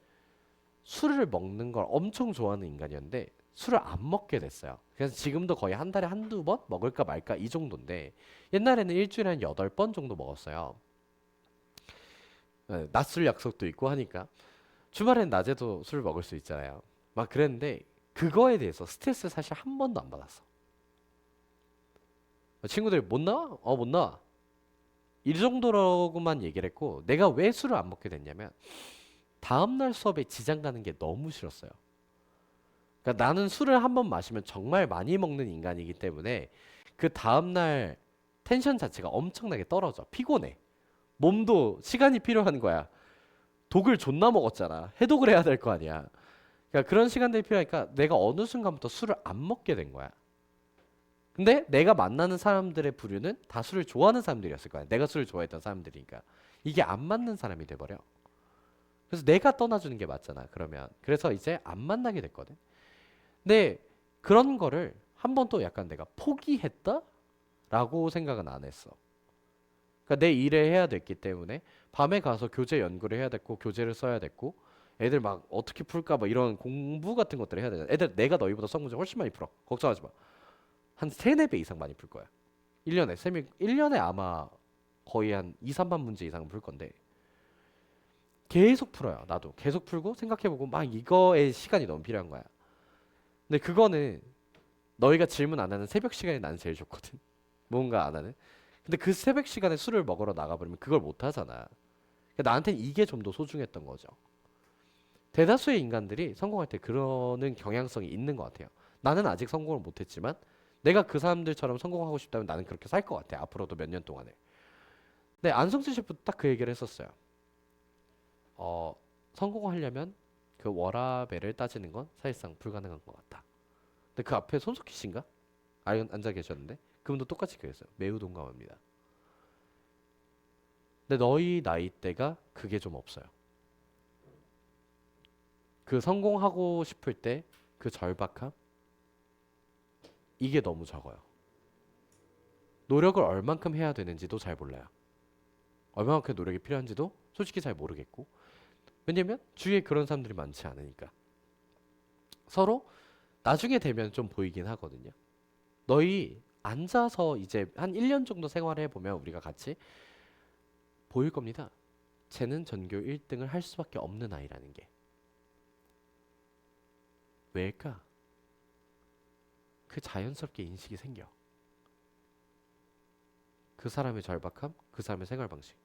술을 먹는 걸 엄청 좋아하는 인간이었는데 술을 안 먹게 됐어요. 그래서 지금도 거의 한 달에 한두 번 먹을까 말까 이 정도인데 옛날에는 일주일에 한 8번 정도 먹었어요. 네, 낮술 약속도 있고 하니까 주말엔 낮에도 술을 먹을 수 있잖아요. 막 그랬는데 그거에 대해서 스트레스 사실 한 번도 안 받았어. 친구들이 못 나와? 못 나와. 이 정도로만 얘기를 했고 내가 왜 술을 안 먹게 됐냐면 다음날 수업에 지장 가는 게 너무 싫었어요. 그러니까 나는 술을 한 번 마시면 정말 많이 먹는 인간이기 때문에 그 다음날 텐션 자체가 엄청나게 떨어져. 피곤해. 몸도 시간이 필요한 거야. 독을 존나 먹었잖아. 해독을 해야 될 거 아니야. 그러니까 그런 시간들이 필요하니까 내가 어느 순간부터 술을 안 먹게 된 거야. 근데 내가 만나는 사람들의 부류는 다 술을 좋아하는 사람들이었을 거야. 내가 술을 좋아했던 사람들이니까. 이게 안 맞는 사람이 돼버려. 그래서 내가 떠나주는 게 맞잖아. 그러면. 그래서 이제 안 만나게 됐거든. 근데 그런 거를 한 번 또 약간 내가 포기했다? 라고 생각은 안 했어. 그러니까 내 일을 해야 됐기 때문에 밤에 가서 교재 연구를 해야 됐고 교재를 써야 됐고 애들 막 어떻게 풀까 뭐 이런 공부 같은 것들을 해야 되잖아. 애들 내가 너희보다 수학 문제 훨씬 많이 풀어. 걱정하지 마. 한 3, 4배 이상 많이 풀 거야. 1년에 쌤이 1년에 아마 거의 한 2, 3반 문제 이상은 풀 건데 계속 풀어요. 나도 계속 풀고 생각해보고 막 이거에 시간이 너무 필요한 거야. 근데 그거는 너희가 질문 안 하는 새벽 시간이 나는 제일 좋거든. 뭔가 안 하는. 근데 그 새벽 시간에 술을 먹으러 나가버리면 그걸 못 하잖아. 그러니까 나한테는 이게 좀 더 소중했던 거죠. 대다수의 인간들이 성공할 때 그러는 경향성이 있는 것 같아요. 나는 아직 성공을 못했지만 내가 그 사람들처럼 성공하고 싶다면 나는 그렇게 살 것 같아. 앞으로도 몇 년 동안에. 근데 안성재 셰프도 딱 그 얘기를 했었어요. 어, 성공하려면 그 워라밸을 따지는 건 사실상 불가능한 것 같다. 근데 그 앞에 손석희 씨인가? 앉아 계셨는데 그분도 똑같이 그랬어요. 매우 동감합니다. 근데 너희 나이대가 그게 좀 없어요. 그 성공하고 싶을 때 그 절박함 이게 너무 적어요. 노력을 얼만큼 해야 되는지도 잘 몰라요. 얼마만큼 노력이 필요한지도 솔직히 잘 모르겠고 왜냐면 주위에 그런 사람들이 많지 않으니까 서로 나중에 되면 좀 보이긴 하거든요. 너희 앉아서 이제 한 1년 정도 생활을 해보면 우리가 같이 보일 겁니다. 쟤는 전교 1등을 할 수밖에 없는 아이라는 게. 왜일까? 그 자연스럽게 인식이 생겨. 그 사람의 절박함, 그 사람의 생활 방식.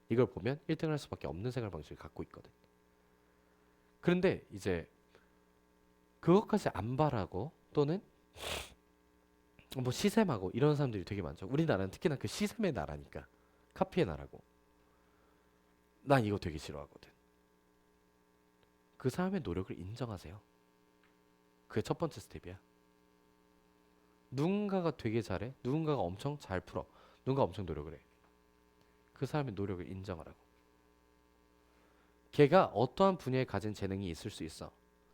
이걸 보면 1등을 할 수밖에 없는 생활 방식을 갖고 있거든. 그런데 이제 그것까지 안 바라고 또는 뭐 시샘하고 이런 사람들이 되게 많죠. 우리나라는 특히나 그 시샘의 나라니까. 카피의 나라고. 난 이거 되게 싫어하거든. 그 사람의 노력을 인정하세요. 그게 첫 번째 스텝이야. 누군가가 되게 잘해. 누군가가 엄청 잘 풀어. 누군가 엄청 노력을 해. 그 사람의 노력을 인정하라고. 걔가 어떠한 분야에 가진 재능이 있을 수 있어.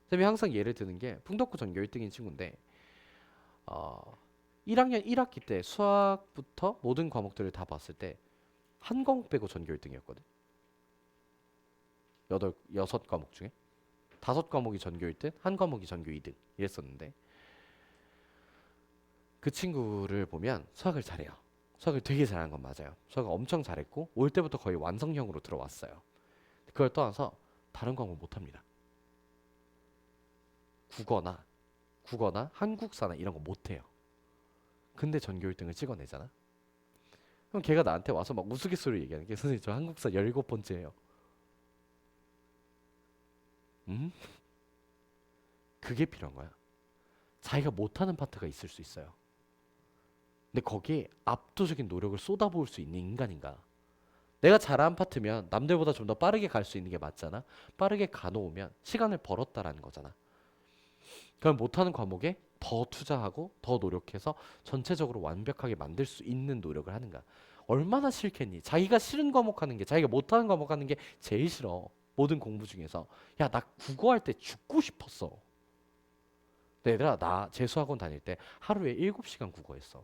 쌤이 항상 예를 드는 게 풍덕고 전교 1등인 친구인데 1학년 1학기 때 수학부터 모든 과목들을 다 봤을 때 한 과목 빼고 전교 1등이었거든. 6과목 중에. 다섯 과목이 전교 1등, 한 과목이 전교 2등 이랬었는데 그 친구를 보면 수학을 잘해요. 수학을 되게 잘하는 건 맞아요. 수학을 엄청 잘했고 올 때부터 거의 완성형으로 들어왔어요. 그걸 떠나서 다른 과목 못합니다. 국어나 한국사나 이런 거 못해요. 근데 전교 1등을 찍어내잖아. 그럼 걔가 나한테 와서 막 우스갯소리 얘기하는 게 선생님 저 한국사 17번째예요. 음? 그게 필요한 거야. 자기가 못하는 파트가 있을 수 있어요. 근데 거기에 압도적인 노력을 쏟아부을 수 있는 인간인가? 내가 잘하는 파트면 남들보다 좀 더 빠르게 갈 수 있는 게 맞잖아. 빠르게 가놓으면 시간을 벌었다라는 거잖아. 그럼 못하는 과목에 더 투자하고 더 노력해서 전체적으로 완벽하게 만들 수 있는 노력을 하는가? 얼마나 싫겠니? 자기가 싫은 과목 하는 게, 자기가 못하는 과목 하는 게 제일 싫어. 모든 공부 중에서. 야, 나 국어할 때 죽고 싶었어. 근데 얘들아, 나 재수학원 다닐 때 하루에 7시간 국어했어.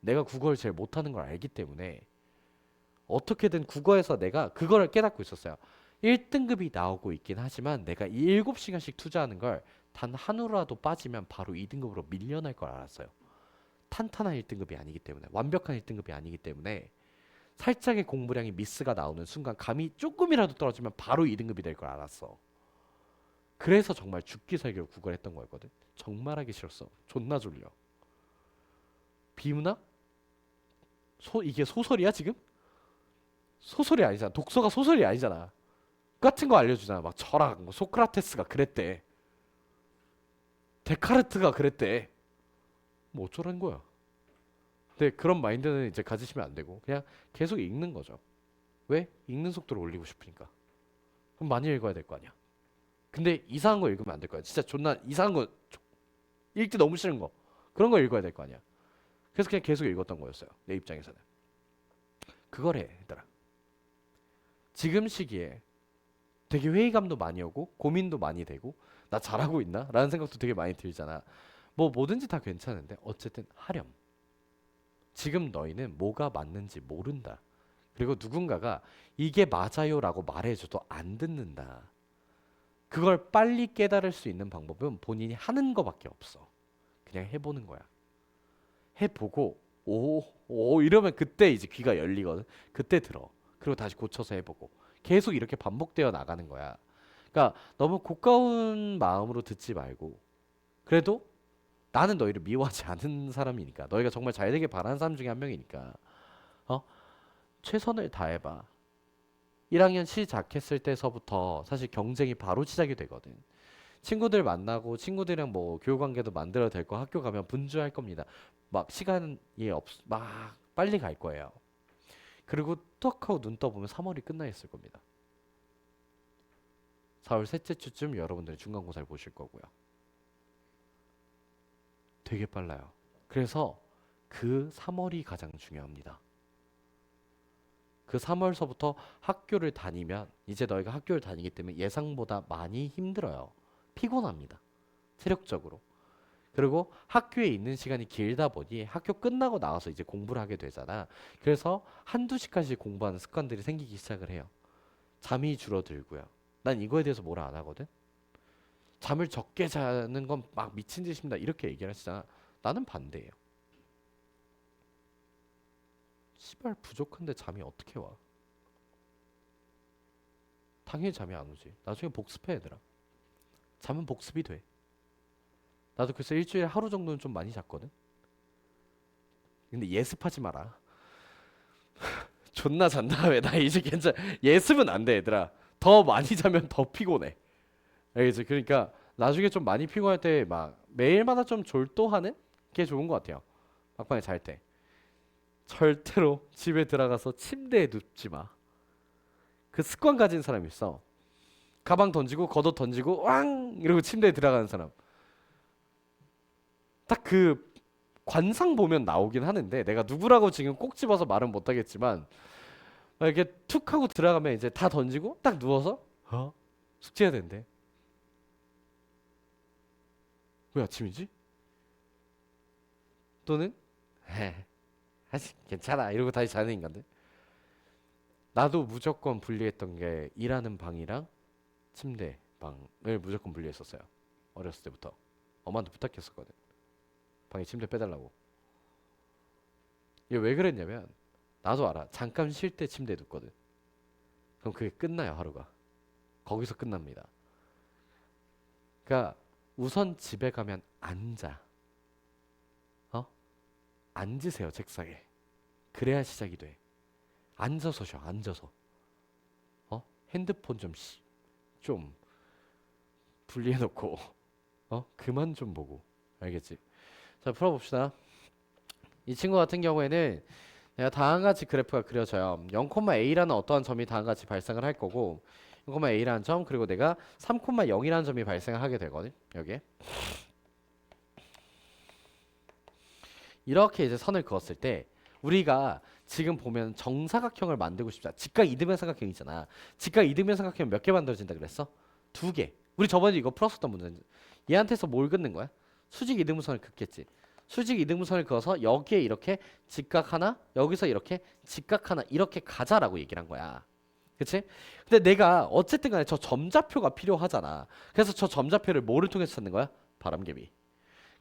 내가 국어를 제일 못하는 걸 알기 때문에 어떻게든 국어에서 내가 그거를 깨닫고 있었어요. 1등급이 나오고 있긴 하지만 내가 이 7시간씩 투자하는 걸 단 하루라도 빠지면 바로 2등급으로 밀려날 걸 알았어요. 탄탄한 1등급이 아니기 때문에, 완벽한 1등급이 아니기 때문에 살짝의 공부량이 미스가 나오는 순간 감이 조금이라도 떨어지면 바로 2등급이 될 걸 알았어. 그래서 정말 죽기 살기로 국어를 했던 거였거든. 정말 하기 싫었어. 존나 졸려. 비우나? 이게 소설이야 지금? 소설이 아니잖아. 독서가 소설이 아니잖아. 같은 거 알려주잖아. 막 철학, 뭐 소크라테스가 그랬대. 데카르트가 그랬대. 뭐 어쩌라는 거야. 근데 그런 마인드는 이제 가지시면 안 되고 그냥 계속 읽는 거죠. 왜? 읽는 속도를 올리고 싶으니까. 그럼 많이 읽어야 될 거 아니야. 근데 이상한 거 읽으면 안 될 거야. 진짜 존나 이상한 거 읽기 너무 싫은 거. 그런 거 읽어야 될 거 아니야. 그래서 그냥 계속 읽었던 거였어요. 내 입장에서는. 그걸 해, 얘들아. 지금 시기에 되게 회의감도 많이 오고 고민도 많이 되고 나 잘하고 있나? 라는 생각도 되게 많이 들잖아. 뭐 뭐든지 다 괜찮은데 어쨌든 하렴. 지금 너희는 뭐가 맞는지 모른다. 그리고 누군가가 이게 맞아요라고 말해줘도 안 듣는다. 그걸 빨리 깨달을 수 있는 방법은 본인이 하는 거밖에 없어. 그냥 해보는 거야. 해보고 오 이러면 그때 이제 귀가 열리거든. 그때 들어. 그리고 다시 고쳐서 해보고 계속 이렇게 반복되어 나가는 거야. 그러니까 너무 고가운 마음으로 듣지 말고 그래도 나는 너희를 미워하지 않은 사람이니까 너희가 정말 잘 되길 바라는 사람 중에 한 명이니까 어? 최선을 다해봐. 1학년 시작했을 때서부터 사실 경쟁이 바로 시작이 되거든. 친구들 만나고 친구들이랑 뭐 교육관계도 만들어야 될 거 학교 가면 분주할 겁니다. 막 시간이 막 빨리 갈 거예요. 그리고 떡 하고 눈 떠보면 3월이 끝나 있을 겁니다. 4월 셋째 주쯤 여러분들이 중간고사를 보실 거고요. 되게 빨라요. 그래서 그 3월이 가장 중요합니다. 그 3월서부터 학교를 다니면 이제 너희가 학교를 다니기 때문에 예상보다 많이 힘들어요. 피곤합니다. 체력적으로. 그리고 학교에 있는 시간이 길다 보니 학교 끝나고 나와서 이제 공부를 하게 되잖아. 그래서 한두 시간씩 공부하는 습관들이 생기기 시작을 해요. 잠이 줄어들고요. 난 이거에 대해서 뭐라 안 하거든. 잠을 적게 자는 건 막 미친 짓입니다. 이렇게 얘기를 하시잖아. 나는 반대예요. 시발 부족한데 잠이 어떻게 와? 당연히 잠이 안 오지. 나중에 복습해 얘들아. 잠은 복습이 돼. 나도 그래서 일주일에 하루 정도는 좀 많이 잤거든. 근데 예습하지 마라. 존나 잔 다음에 나 이제 괜찮. 예습은 안 돼 얘들아. 더 많이 자면 더 피곤해. 알겠지? 그러니까 나중에 좀 많이 피곤할 때 막 매일마다 좀 졸도하는 게 좋은 것 같아요. 막판에 잘 때. 절대로 집에 들어가서 침대에 눕지 마. 그 습관 가진 사람 있어. 가방 던지고 겉옷 던지고 왕 이러고 침대에 들어가는 사람. 딱 그 관상 보면 나오긴 하는데 내가 누구라고 지금 꼭 집어서 말은 못 하겠지만 막 이렇게 툭 하고 들어가면 이제 다 던지고 딱 누워서 숙제해야 된대. 왜 아침이지? 또는 아직 괜찮아 이러고 다시 자는 인간들. 나도 무조건 분리했던 게 일하는 방이랑 침대 방을 무조건 분리했었어요. 어렸을 때부터 엄마한테 부탁했었거든. 방에 침대 빼달라고. 이게 왜 그랬냐면 나도 알아. 잠깐 쉴 때 침대에 눕거든. 그럼 그게 끝나요, 하루가. 거기서 끝납니다. 그러니까 우선 집에 가면 앉아. 어? 앉으세요, 책상에. 그래야 시작이 돼. 앉아서 쉬어, 앉아서. 핸드폰 좀 분리해놓고, 그만 좀 보고. 알겠지? 자, 풀어봅시다. 이 친구 같은 경우에는 내가 다음과 같이 그래프가 그려져요. 0,A라는 어떠한 점이 다음과 같이 발생을 할 거고 0,A라는 점 그리고 내가 3,0이라는 점이 발생을 하게 되거든. 여기에 이렇게 이제 선을 그었을 때 우리가 지금 보면 정사각형을 만들고 싶다. 직각 이등변 삼각형 있잖아. 직각 이등변 삼각형 몇 개 만들어진다 그랬어? 2개. 우리 저번에 이거 풀었었던 문제는 얘한테서 뭘 긋는 거야? 수직 이등분선을 긋겠지. 수직 이등분선을 그어서 여기에 이렇게 직각 하나, 여기서 이렇게 직각 하나 이렇게 가자라고 얘기를 한 거야. 그치? 근데 내가 어쨌든 간에 저 점좌표가 필요하잖아. 그래서 저 점좌표를 뭐를 통해서 찾는 거야? 바람개비.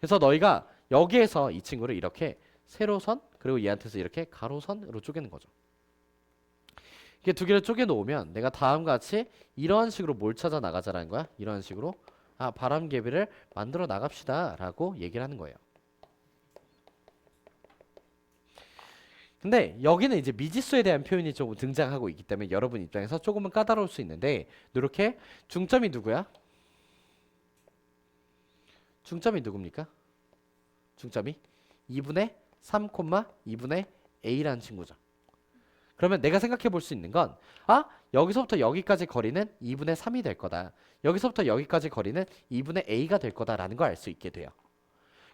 그래서 너희가 여기에서 이 친구를 이렇게 세로선 그리고 얘한테서 이렇게 가로선으로 쪼개는 거죠. 이게 두 개를 쪼개 놓으면 내가 다음과 같이 이런 식으로 뭘 찾아 나가자라는 거야. 이런 식으로 바람개비를 만들어 나갑시다 라고 얘기를 하는 거예요. 근데 여기는 이제 미지수에 대한 표현이 조금 등장하고 있기 때문에 여러분 입장에서 조금은 까다로울 수 있는데 이렇게 중점이 누구야? 중점이 누굽니까? 중점이 2분의 3, 2분의 a라는 친구죠. 그러면 내가 생각해 볼 수 있는 건 여기서부터 여기까지 거리는 2분의 3이 될 거다. 여기서부터 여기까지 거리는 2분의 a가 될 거다라는 걸 알 수 있게 돼요.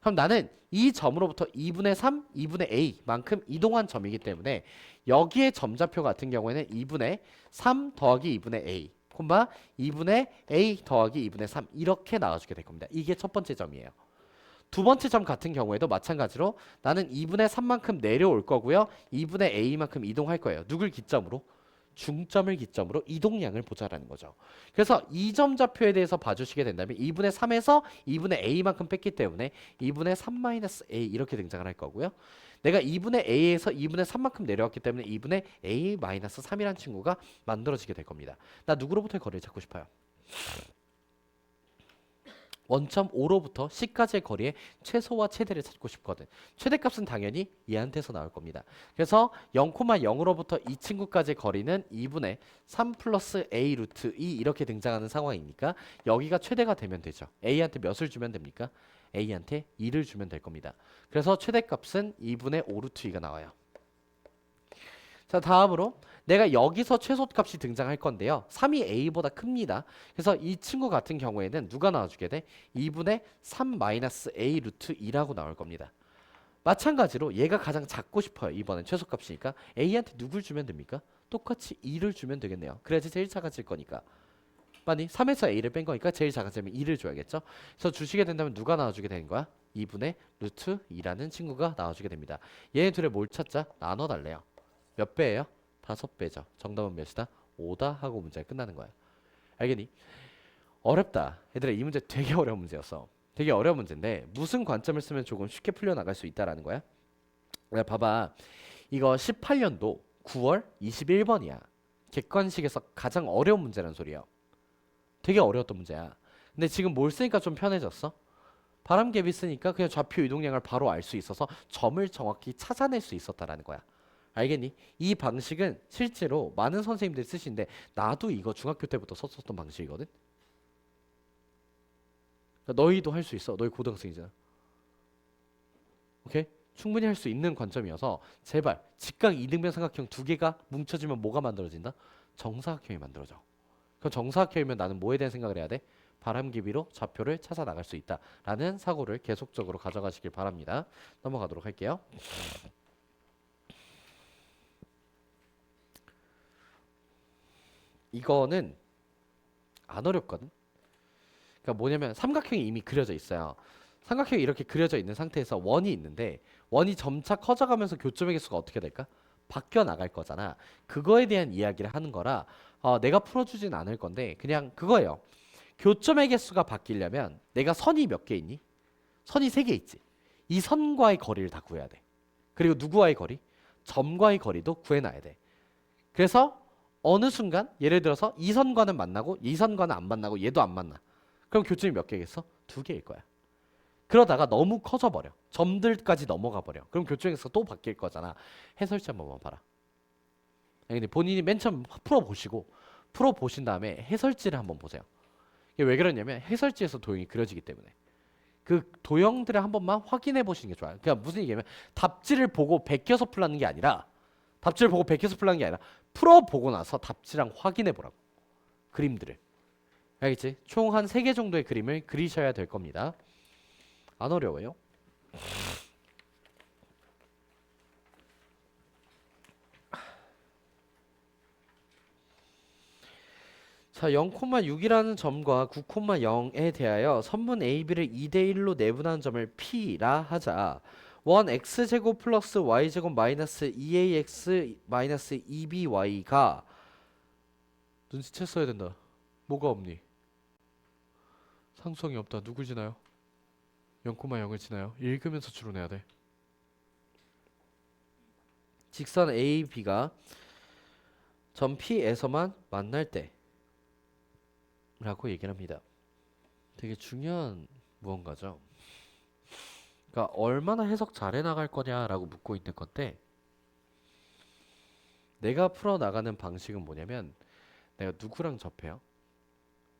그럼 나는 이 점으로부터 2분의 3, 2분의 a만큼 이동한 점이기 때문에 여기에 점좌표 같은 경우에는 2분의 3 더하기 2분의 a, 2분의 a 더하기 2분의 3 이렇게 나와주게 될 겁니다. 이게 첫 번째 점이에요. 두 번째 점 같은 경우에도 마찬가지로 나는 2분의 3만큼 내려올 거고요. 2분의 a만큼 이동할 거예요. 누굴 기점으로? 중점을 기점으로 이동량을 보자라는 거죠. 그래서 이 점 좌표에 대해서 봐주시게 된다면 2분의 3에서 2분의 a만큼 뺐기 때문에 2분의 3-a 이렇게 등장을 할 거고요. 내가 2분의 a에서 2분의 3만큼 내려왔기 때문에 2분의 a-3이라는 친구가 만들어지게 될 겁니다. 나 누구로부터의 거리를 찾고 싶어요? 원점 5로부터 C까지의 거리의 최소와 최대를 찾고 싶거든. 최대값은 당연히 얘한테서 나올 겁니다. 그래서 0,0으로부터 이 친구까지의 거리는 2분의 3 플러스 A 루트 2 이렇게 등장하는 상황이니까 여기가 최대가 되면 되죠. A한테 몇을 주면 됩니까? A한테 2를 주면 될 겁니다. 그래서 최대값은 2분의 5 루트 2가 나와요. 자, 다음으로 내가 여기서 최소값이 등장할 건데요. 3이 a보다 큽니다. 그래서 이 친구 같은 경우에는 누가 나와주게 돼? 2분의 3 마이너스 a 루트 2라고 나올 겁니다. 마찬가지로 얘가 가장 작고 싶어요. 이번엔 최소값이니까 a한테 누굴 주면 됩니까? 똑같이 2를 주면 되겠네요. 그래야지 제일 작아질 거니까. 많이 3에서 a를 뺀 거니까 제일 작아지면 2를 줘야겠죠. 그래서 주시게 된다면 누가 나와주게 되는 거야? 2분의 루트 2라는 친구가 나와주게 됩니다. 얘네 둘의 뭘 찾자? 나눠달래요. 몇 배예요? 5배죠. 정답은 몇이다? 5다 하고 문제가 끝나는 거야. 알겠니? 어렵다. 얘들아 이 문제 되게 어려운 문제였어. 되게 어려운 문제인데 무슨 관점을 쓰면 조금 쉽게 풀려나갈 수 있다라는 거야. 봐봐. 이거 18년도 9월 21번이야. 객관식에서 가장 어려운 문제란 소리야. 되게 어려웠던 문제야. 근데 지금 뭘 쓰니까 좀 편해졌어? 바람개비 쓰니까 그냥 좌표 이동량을 바로 알 수 있어서 점을 정확히 찾아낼 수 있었다라는 거야. 알겠니? 이 방식은 실제로 많은 선생님들이 쓰시는데 나도 이거 중학교 때부터 썼었던 방식이거든? 그러니까 너희도 할 수 있어. 너희 고등학생이잖아. 오케이? 충분히 할 수 있는 관점이어서 제발 직각 이등변 삼각형 두 개가 뭉쳐지면 뭐가 만들어진다? 정사각형이 만들어져. 그럼 정사각형이면 나는 뭐에 대한 생각을 해야 돼? 바람개비로 좌표를 찾아 나갈 수 있다라는 사고를 계속적으로 가져가시길 바랍니다. 넘어가도록 할게요. 이거는 안 어렵거든. 그러니까 뭐냐면 삼각형이 이미 그려져 있어요. 삼각형이 이렇게 그려져 있는 상태에서 원이 있는데 원이 점차 커져가면서 교점의 개수가 어떻게 될까? 바뀌어 나갈 거잖아. 그거에 대한 이야기를 하는 거라 내가 풀어주진 않을 건데 그냥 그거예요. 교점의 개수가 바뀌려면 내가 선이 몇 개 있니? 선이 3개 있지. 이 선과의 거리를 다 구해야 돼. 그리고 누구와의 거리? 점과의 거리도 구해놔야 돼. 그래서 어느 순간 예를 들어서 이 선과는 만나고 이 선과는 안 만나고 얘도 안 만나. 그럼 교점이 몇 개겠어? 2개일 거야. 그러다가 너무 커져 버려. 점들까지 넘어가 버려. 그럼 교점에서 또 바뀔 거잖아. 해설지 한번 봐라. 근데 본인이 맨 처음 풀어보신 다음에 해설지를 한번 보세요. 이게 왜 그러냐면 해설지에서 도형이 그려지기 때문에 그 도형들을 한 번만 확인해 보시는 게 좋아요. 그러니까 무슨 얘기냐면 답지를 보고 베껴서 풀라는 게 아니라 풀어보고 나서 답지랑 확인해 보라고. 그림들을. 알겠지? 총 한 3개 정도의 그림을 그리셔야 될 겁니다. 안 어려워요? 자, 0,6이라는 점과 9,0에 대하여 선분 AB를 2대1로 내분하는 점을 P라 하자. 1x제곱 플러스 y제곱 마이너스 2ax 마이너스 2by가 눈치챘어야 된다. 뭐가 없니? 상수항이 없다. 누굴 지나요? 0,0을 지나요. 읽으면서 추론해야 돼. 직선 AB가 점 P에서만 만날 때 라고 얘기를 합니다. 되게 중요한 무언가죠. 그러니까 얼마나 해석 잘해 나갈 거냐라고 묻고 있는 건데 내가 풀어 나가는 방식은 뭐냐면 내가 누구랑 접해요?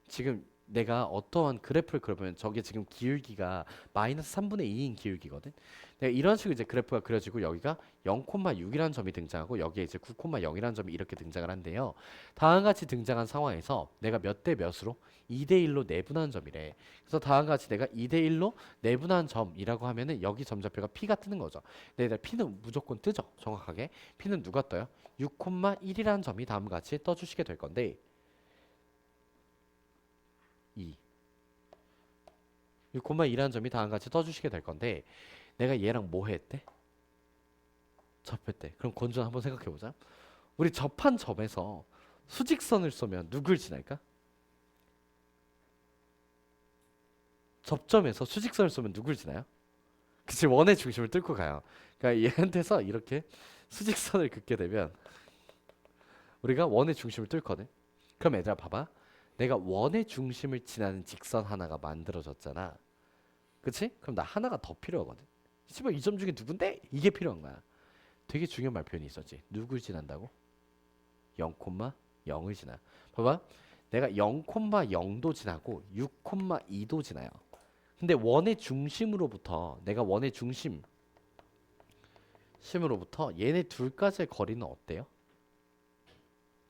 지금 내가 어떠한 그래프를 그려보면 저게 지금 기울기가 마이너스 3분의 2인 기울기거든. 내가 이런 식으로 이제 그래프가 그려지고 여기가 0,6이라는 점이 등장하고 여기에 이제 9,0이라는 점이 이렇게 등장을 한대요. 다음과 같이 등장한 상황에서 내가 몇 대 몇으로 2대1로 내분하는 점이래. 그래서 다음과 같이 내가 2대1로 내분하는 점이라고 하면은 여기 점좌표가 P가 뜨는 거죠. 근데 P는 무조건 뜨죠. 정확하게. P는 누가 떠요? 6,1이라는 점이 다음과 같이 떠주시게 될 건데 6,2라는 점이 다음과 같이 떠주시게 될 건데 내가 얘랑 뭐 했대? 접했대. 그럼 권준 한번 생각해보자. 우리 접한 점에서 수직선을 쏘면 누굴 지날까? 접점에서 수직선을 쏘면 누굴 지나요? 그치, 원의 중심을 뚫고 가요. 그러니까 얘한테서 이렇게 수직선을 긋게 되면 우리가 원의 중심을 뚫거든. 그럼 얘들아 봐봐. 내가 원의 중심을 지나는 직선 하나가 만들어졌잖아. 그치? 그럼 나 하나가 더 필요하거든. 씨발 이 점 중에 누군데? 이게 필요한 거야. 되게 중요한 말표현이 있었지. 누굴 지난다고? 0,0을 지나. 봐봐. 내가 0,0도 지나고 6,2도 지나요. 근데 원의 중심으로부터 내가 원의 중심으로부터 얘네 둘까지의 거리는 어때요?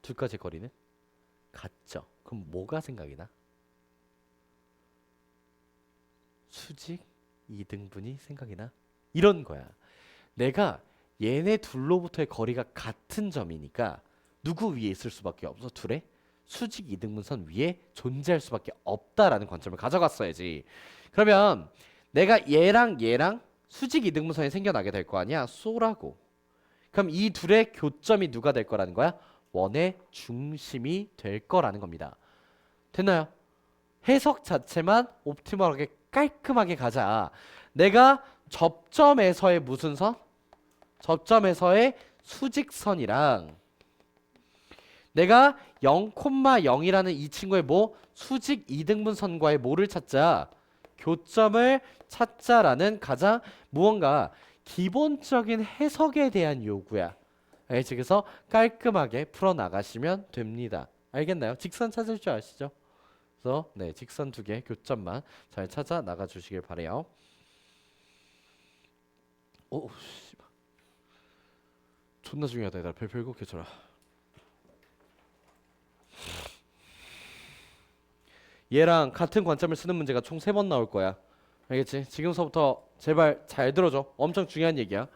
둘까지의 거리는? 같죠. 그럼 뭐가 생각이 나? 수직 2등분이 생각이 나? 이런 거야. 내가 얘네 둘로부터의 거리가 같은 점이니까 누구 위에 있을 수밖에 없어? 둘의 수직 2등분선 위에 존재할 수밖에 없다라는 관점을 가져갔어야지. 그러면 내가 얘랑 수직 2등분선이 생겨나게 될 거 아니야? 쏘라고. 그럼 이 둘의 교점이 누가 될 거라는 거야? 원의 중심이 될 거라는 겁니다. 됐나요? 해석 자체만 옵티멀하게 깔끔하게 가자. 내가 접점에서의 무슨 선? 접점에서의 수직선이랑 내가 0,0이라는 이 친구의 뭐? 수직 2등분선과의 뭐를 찾자? 교점을 찾자라는 가장 무언가 기본적인 해석에 대한 요구야. 알겠지? 그래서 깔끔하게 풀어나가시면 됩니다. 알겠나요? 직선 찾을 줄 아시죠? 그래서 네, 직선 2개 교점만 잘 찾아 나가 주시길 바래요. 오, 씨발. 존나 중요하다. 얘들아. 별표 7개 쳐라. 얘랑 같은 관점을 쓰는 문제가 총 3번 나올 거야. 알겠지? 지금서부터 제발 잘 들어줘. 엄청 중요한 얘기야.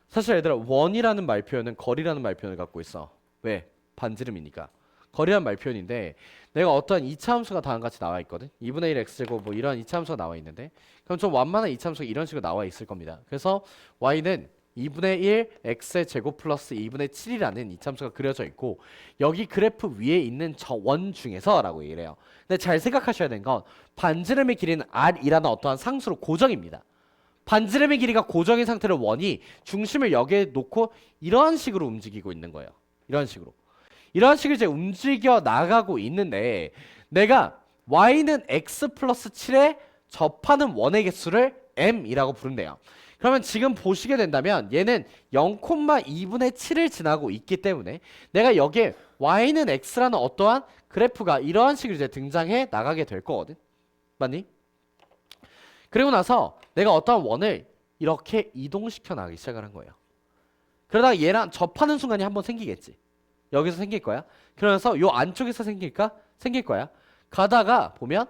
사실 얘들아, 원이라는 말표현은 거리라는 말표현을 갖고 있어. 왜? 반지름이니까. 거리란 말표현인데 내가 어떠한 2차 함수가 다음과 같이 나와 있거든. 2분의 1 x제곱 뭐 이런 2차 함수가 나와 있는데 그럼 좀 완만한 2차 함수가 이런 식으로 나와 있을 겁니다. 그래서 y는 2분의 1 x의 제곱 플러스 2분의 7이라는 이참수가 그려져 있고 여기 그래프 위에 있는 저 원 중에서 라고 얘기를 해요. 근데 잘 생각하셔야 되는 건 반지름의 길이는 r이라는 어떠한 상수로 고정입니다. 반지름의 길이가 고정인 상태로 원이 중심을 여기에 놓고 이런 식으로 움직이고 있는 거예요. 이런 식으로. 이런 식으로 이제 움직여 나가고 있는데 내가 y는 x 플러스 7에 접하는 원의 개수를 m이라고 부른대요. 그러면 지금 보시게 된다면 얘는 0,2분의 7을 지나고 있기 때문에 내가 여기에 y는 x라는 어떠한 그래프가 이러한 식으로 이제 등장해 나가게 될 거거든. 맞니? 그리고 나서 내가 어떠한 원을 이렇게 이동시켜 나가기 시작을 한 거예요. 그러다가 얘랑 접하는 순간이 한번 생기겠지. 여기서 생길 거야. 그러면서 요 안쪽에서 생길까? 생길 거야. 가다가 보면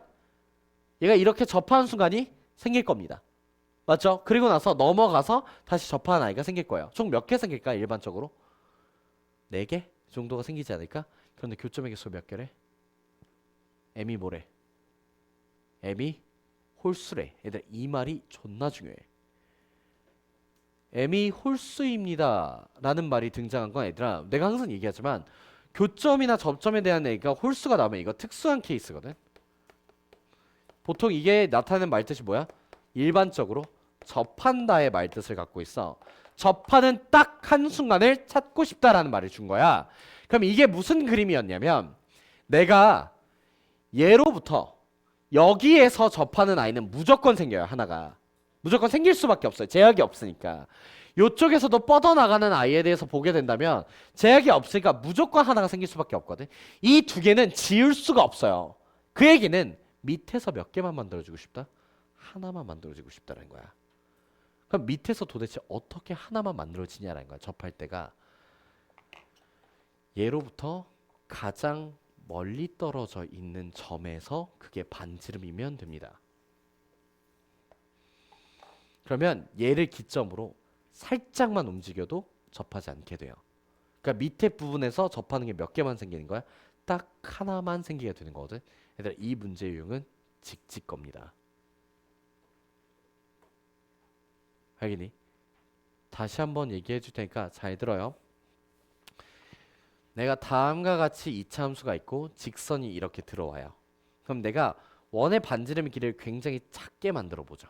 얘가 이렇게 접하는 순간이 생길 겁니다. 맞죠? 그리고 나서 넘어가서 다시 접하는 아이가 생길 거예요. 총 몇 개 생길까? 일반적으로 4개 정도가 생기지 않을까? 그런데 교점의 개수 몇 개래? m이 뭐래? m이 홀수래. 얘들 이 말이 존나 중요해. m이 홀수입니다 라는 말이 등장한 건 얘들아 내가 항상 얘기하지만 교점이나 접점에 대한 얘기가 홀수가 나오면 이거 특수한 케이스거든. 보통 이게 나타내는 말뜻이 뭐야? 일반적으로 접한다의 말뜻을 갖고 있어. 접하는 딱 한 순간을 찾고 싶다라는 말을 준 거야. 그럼 이게 무슨 그림이었냐면 내가 얘로부터 여기에서 접하는 아이는 무조건 생겨요. 하나가 무조건 생길 수밖에 없어요. 제약이 없으니까. 요쪽에서도 뻗어나가는 아이에 대해서 보게 된다면 제약이 없으니까 무조건 하나가 생길 수밖에 없거든. 이 두 개는 지울 수가 없어요. 그 얘기는 밑에서 몇 개만 만들어주고 싶다? 하나만 만들어지고 싶다는 거야. 그럼 밑에서 도대체 어떻게 하나만 만들어지냐라는 거야. 접할 때가 얘로부터 가장 멀리 떨어져 있는 점에서 그게 반지름이면 됩니다. 그러면 얘를 기점으로 살짝만 움직여도 접하지 않게 돼요. 그러니까 밑에 부분에서 접하는 게 몇 개만 생기는 거야? 딱 하나만 생기게 되는 거거든. 얘들아 이 문제의 유형은 직직 겁니다. 알겠니? 다시 한번 얘기해 줄 테니까 잘 들어요. 내가 다음과 같이 이차함수가 있고 직선이 이렇게 들어와요. 그럼 내가 원의 반지름 길이를 굉장히 작게 만들어 보죠.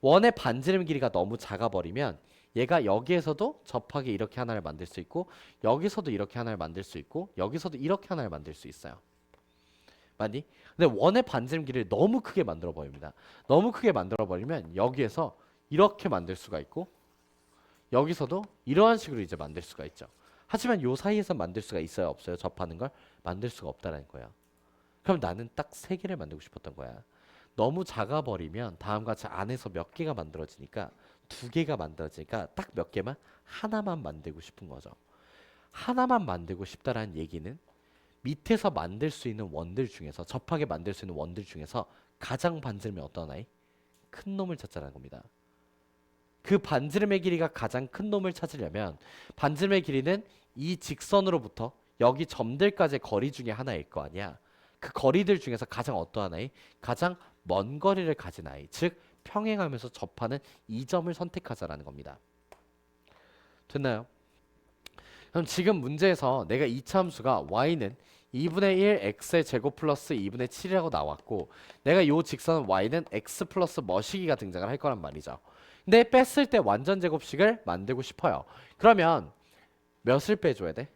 원의 반지름 길이가 너무 작아 버리면 얘가 여기에서도 접하게 이렇게 하나를 만들 수 있고 여기서도 이렇게 하나를 만들 수 있고 여기서도 이렇게 하나를 만들 수 있어요. 맞니? 근데 원의 반지름 길이를 너무 크게 만들어 버립니다. 너무 크게 만들어 버리면 여기에서 이렇게 만들 수가 있고 여기서도 이러한 식으로 이제 만들 수가 있죠. 하지만 요 사이에서 만들 수가 있어요? 없어요? 접하는 걸 만들 수가 없다는 거예요. 그럼 나는 딱 3개를 만들고 싶었던 거야. 너무 작아 버리면 다음과 같이 안에서 몇 개가 만들어지니까 2개가 만들어지니까 딱 몇 개만 하나만 만들고 싶은 거죠. 하나만 만들고 싶다라는 얘기는 밑에서 만들 수 있는 원들 중에서 접하게 만들 수 있는 원들 중에서 가장 반지름이 어떤 아이? 큰 놈을 찾자는 겁니다. 그 반지름의 길이가 가장 큰 놈을 찾으려면 반지름의 길이는 이 직선으로부터 여기 점들까지의 거리 중에 하나일 거 아니야. 그 거리들 중에서 가장 어떠한 아이? 가장 먼 거리를 가진 아이. 즉 평행하면서 접하는 이 점을 선택하자라는 겁니다. 됐나요? 그럼 지금 문제에서 내가 이차함수가 y는 2분의 1 x의 제곱 플러스 2분의 7이라고 나왔고 내가 이 직선 y는 x 플러스 머시기가 등장을 할 거란 말이죠. 근데 뺐을 때 완전 제곱식을 만들고 싶어요. 그러면 몇을 빼줘야 돼?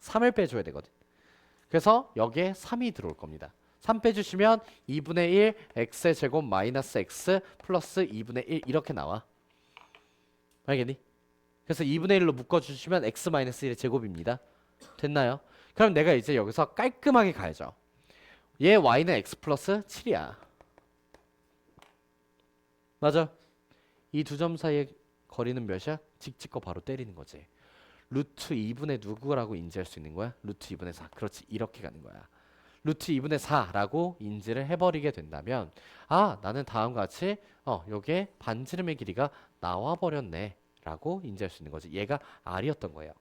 3을 빼줘야 되거든. 그래서 여기에 3이 들어올 겁니다. 3 빼주시면 2분의 1 x의 제곱 마이너스 x 플러스 2분의 1 이렇게 나와. 알겠니? 그래서 2분의 1로 묶어주시면 x 마이너스 1의 제곱입니다. 됐나요? 그럼 내가 이제 여기서 깔끔하게 가야죠. 얘 y는 x 플러스 7이야. 맞아? 이 두 점 사이의 거리는 몇이야? 직직거 바로 때리는 거지. 루트 2분의 누구라고 인지할 수 있는 거야? 루트 2분의 4. 그렇지. 이렇게 가는 거야. 루트 2분의 4라고 인지를 해버리게 된다면 아 나는 다음과 같이 요게 반지름의 길이가 나와버렸네 라고 인지할 수 있는 거지. 얘가 R이었던 거예요.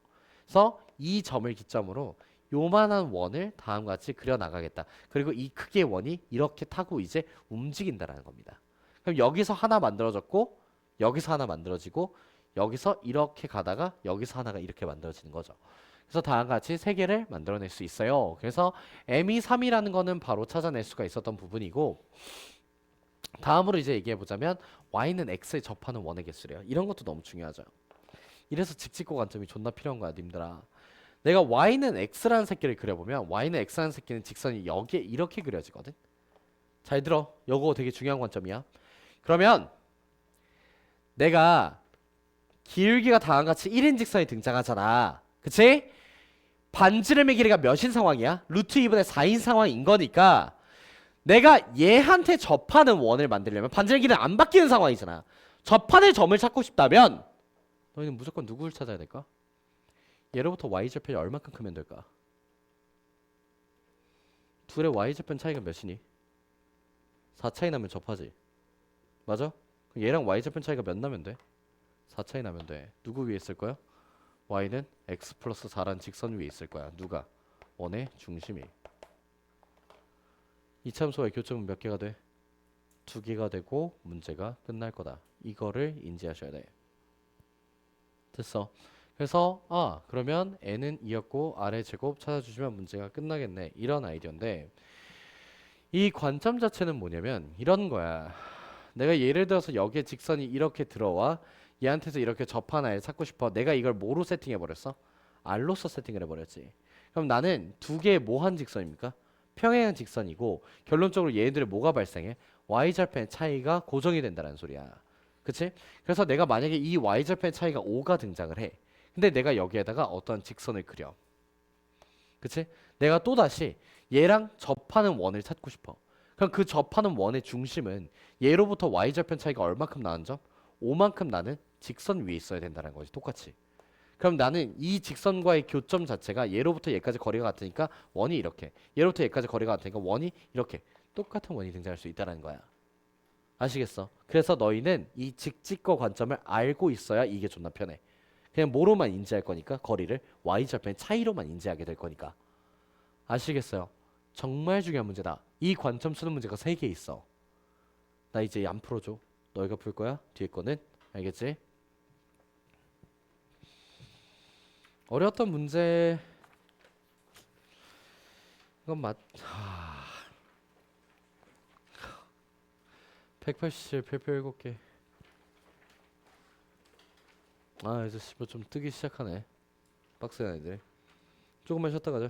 그래서 이 점을 기점으로 요만한 원을 다음과 같이 그려나가겠다. 그리고 이 크기의 원이 이렇게 타고 이제 움직인다라는 겁니다. 그럼 여기서 하나 만들어졌고 여기서 하나 만들어지고 여기서 이렇게 가다가 여기서 하나가 이렇게 만들어지는 거죠. 그래서 다음과 같이 세 개를 만들어낼 수 있어요. 그래서 m이 3이라는 거는 바로 찾아낼 수가 있었던 부분이고, 다음으로 이제 얘기해 보자면 y는 x에 접하는 원의 개수래요. 이런 것도 너무 중요하죠. 이래서 직직고 관점이 존나 필요한 거야, 님들아. 내가 y는 x라는 새끼를 그려보면 y는 x라는 새끼는 직선이 여기에 이렇게 그려지거든. 잘 들어. 요거 되게 중요한 관점이야. 그러면 내가 기울기가 다음과 같이 1인 직선이 등장하잖아. 그치? 반지름의 길이가 몇인 상황이야? 루트 2분의 4인 상황인 거니까 내가 얘한테 접하는 원을 만들려면 반지름 길이는 안 바뀌는 상황이잖아. 접하는 점을 찾고 싶다면 너희는 무조건 누구를 찾아야 될까? 얘로부터 y절편이 얼마큼 크면 될까? 둘의 y절편 차이가 몇이니? 4 차이 나면 접하지. 맞아? 그럼 얘랑 y절편 차이가 몇 나면 돼? 4 차이 나면 돼. 누구 위에 있을 거야? y는 x 플러스 4란 직선 위에 있을 거야. 누가? 원의 중심이. 이참소의 교점은 몇 개가 돼? 2개가 되고 문제가 끝날 거다. 이거를 인지하셔야 돼. 됐어. 그래서 그러면 n은 2였고 아래 제곱 찾아주시면 문제가 끝나겠네. 이런 아이디어인데 이 관점 자체는 뭐냐면 이런 거야. 내가 예를 들어서 여기에 직선이 이렇게 들어와 얘한테서 이렇게 접한 아이를 찾고 싶어. 내가 이걸 뭐로 세팅해버렸어? r로서 세팅을 해버렸지. 그럼 나는 두 개의 뭐한 직선입니까? 평행한 직선이고 결론적으로 얘네들의 뭐가 발생해? y절편의 차이가 고정이 된다는 소리야. 그치? 그래서 내가 만약에 이 y절편의 차이가 5가 등장을 해. 근데 내가 여기에다가 어떤 직선을 그려. 그치? 내가 또다시 얘랑 접하는 원을 찾고 싶어. 그럼 그 접하는 원의 중심은 얘로부터 y절편 차이가 얼마큼 나는 점? 5만큼 나는 직선 위에 있어야 된다는 거지. 똑같이. 그럼 나는 이 직선과의 교점 자체가 얘로부터 얘까지 거리가 같으니까 원이 이렇게, 얘로부터 얘까지 거리가 같으니까 원이 이렇게 똑같은 원이 등장할 수 있다는 거야. 아시겠어? 그래서 너희는 이 직직거 관점을 알고 있어야 이게 존나 편해. 그냥 뭐로만 인지할 거니까 거리를 y절편의 차이로만 인지하게 될 거니까. 아시겠어요? 정말 중요한 문제다. 이 관점 쓰는 문제가 3개 있어. 나 이제 안 풀어줘. 너희가 풀 거야. 뒤에 거는. 알겠지? 어려웠던 문제 이건 187, 별표 7개. 이제 씨발 좀 뜨기 시작하네. 빡센 애들. 조금만 쉬었다 가자.